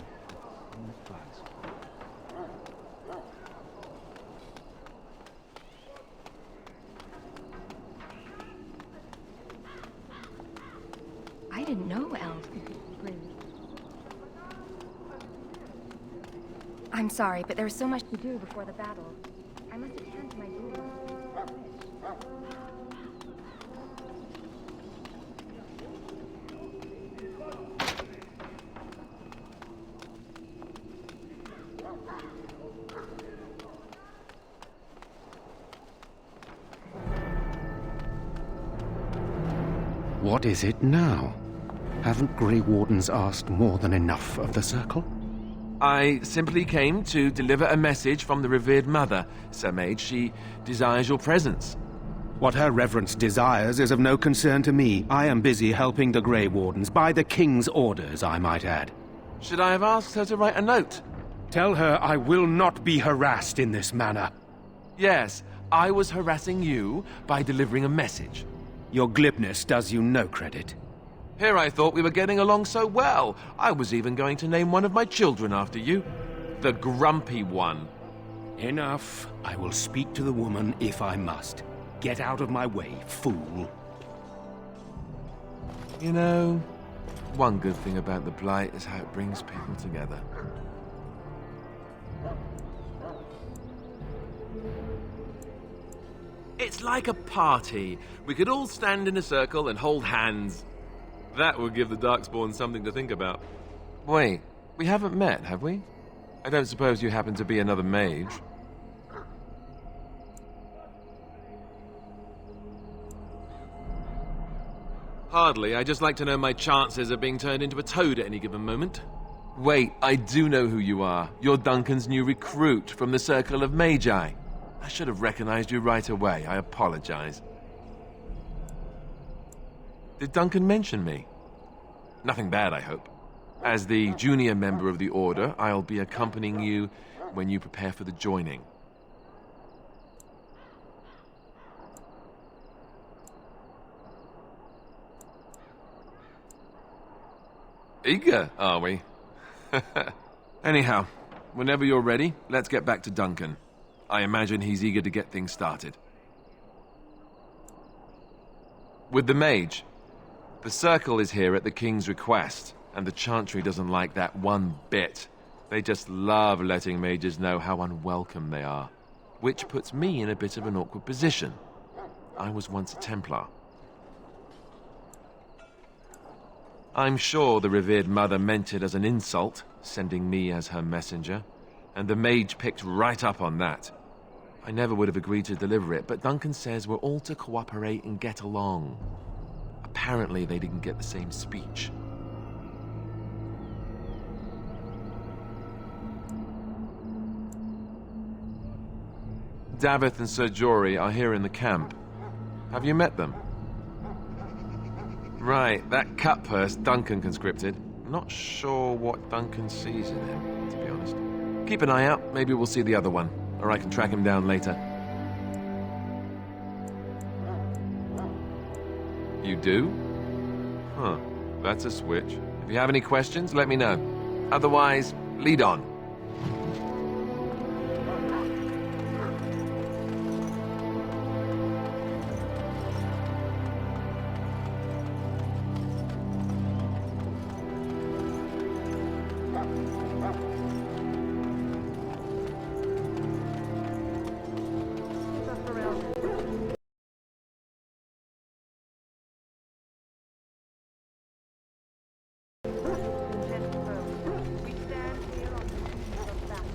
I didn't know elves could breathe. I'm sorry, but there's so much to do before the battle. I must attend to my duties. What is it now? Haven't Grey Wardens asked more than enough of the Circle? I simply came to deliver a message from the revered mother, Sir Mage. She desires your presence. What her reverence desires is of no concern to me. I am busy helping the Grey Wardens, by the King's orders, I might add. Should I have asked her to write a note? Tell her I will not be harassed in this manner. Yes, I was harassing you by delivering a message. Your glibness does you no credit. Here I thought we were getting along so well. I was even going to name one of my children after you. The grumpy one. Enough. I will speak to the woman if I must. Get out of my way, fool. You know, one good thing about the Blight is how it brings people together. It's like a party. We could all stand in a circle and hold hands. That would give the Darkspawn something to think about. Wait, we haven't met, have we? I don't suppose you happen to be another mage? Hardly. I just like to know my chances of being turned into a toad at any given moment. Wait, I do know who you are. You're Duncan's new recruit from the Circle of Magi. I should have recognized you right away. I apologize. Did Duncan mention me? Nothing bad, I hope. As the junior member of the Order, I'll be accompanying you when you prepare for the joining. Eager, are we? Anyhow, whenever you're ready, let's get back to Duncan. I imagine he's eager to get things started. With the Mage, the Circle is here at the King's request, and the Chantry doesn't like that one bit. They just love letting mages know how unwelcome they are, which puts me in a bit of an awkward position. I was once a Templar. I'm sure the revered mother meant it as an insult, sending me as her messenger, and the Mage picked right up on that. I never would have agreed to deliver it, but Duncan says we're all to cooperate and get along. Apparently they didn't get the same speech. Davith and Sir Jory are here in the camp. Have you met them? Right, that cut-purse Duncan conscripted. Not sure what Duncan sees in him, to be honest. Keep an eye out, maybe we'll see the other one, or I can track him down later. You do? Huh, that's a switch. If you have any questions, let me know. Otherwise, lead on.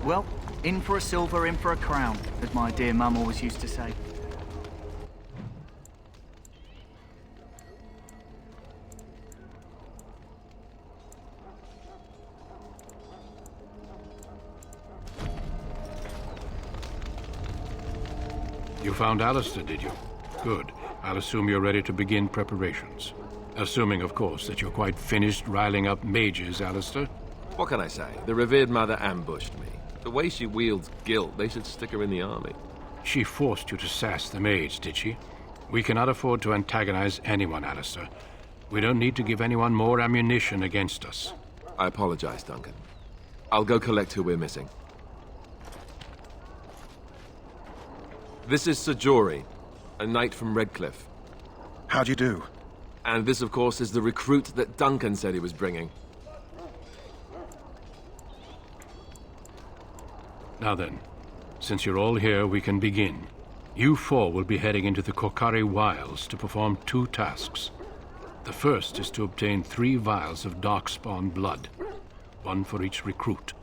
Well, in for a silver, in for a crown, as my dear mum always used to say. You found Alistair, did you? Good. I'll assume you're ready to begin preparations. Assuming, of course, that you're quite finished riling up mages, Alistair. What can I say? The revered mother ambushed me. The way she wields guilt, they should stick her in the army. She forced you to sass the mage, did she? We cannot afford to antagonize anyone, Alistair. We don't need to give anyone more ammunition against us. I apologize, Duncan. I'll go collect who we're missing. This is Sir Jory, a knight from Redcliffe. How do you do? And this, of course, is the recruit that Duncan said he was bringing. Now then, since you're all here, we can begin. You four will be heading into the Korcari Wilds to perform 2 tasks. The first is to obtain 3 vials of Darkspawn blood, 1 for each recruit.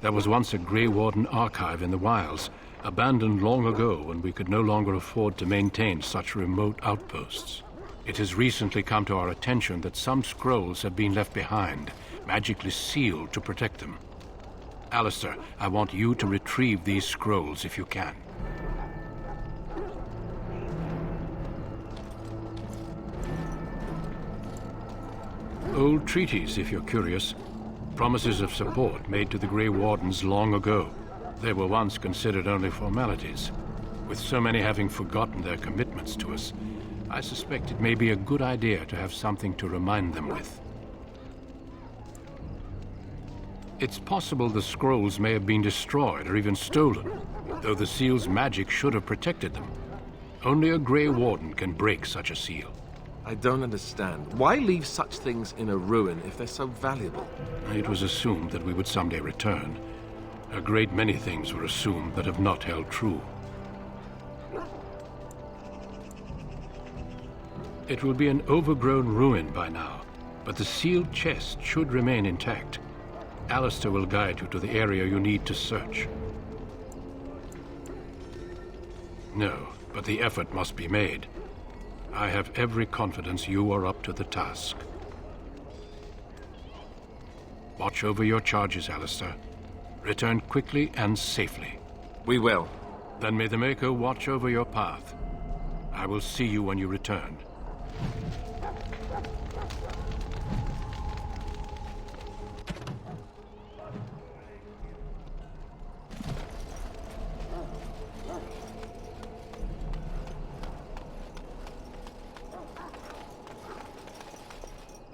There was once a Grey Warden archive in the wilds, abandoned long ago when we could no longer afford to maintain such remote outposts. It has recently come to our attention that some scrolls have been left behind, magically sealed to protect them. Alistair, I want you to retrieve these scrolls if you can. Old treaties, if you're curious. Promises of support made to the Grey Wardens long ago. They were once considered only formalities. With so many having forgotten their commitments to us, I suspect it may be a good idea to have something to remind them with. It's possible the scrolls may have been destroyed or even stolen, though the seal's magic should have protected them. Only a Grey Warden can break such a seal. I don't understand. Why leave such things in a ruin if they're so valuable? It was assumed that we would someday return. A great many things were assumed that have not held true. It will be an overgrown ruin by now, but the sealed chest should remain intact. Alistair will guide you to the area you need to search. No, but the effort must be made. I have every confidence you are up to the task. Watch over your charges, Alistair. Return quickly and safely. We will. Then may the Maker watch over your path. I will see you when you return.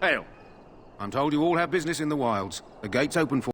Hail. I'm told you all have business in the wilds. The gate's open for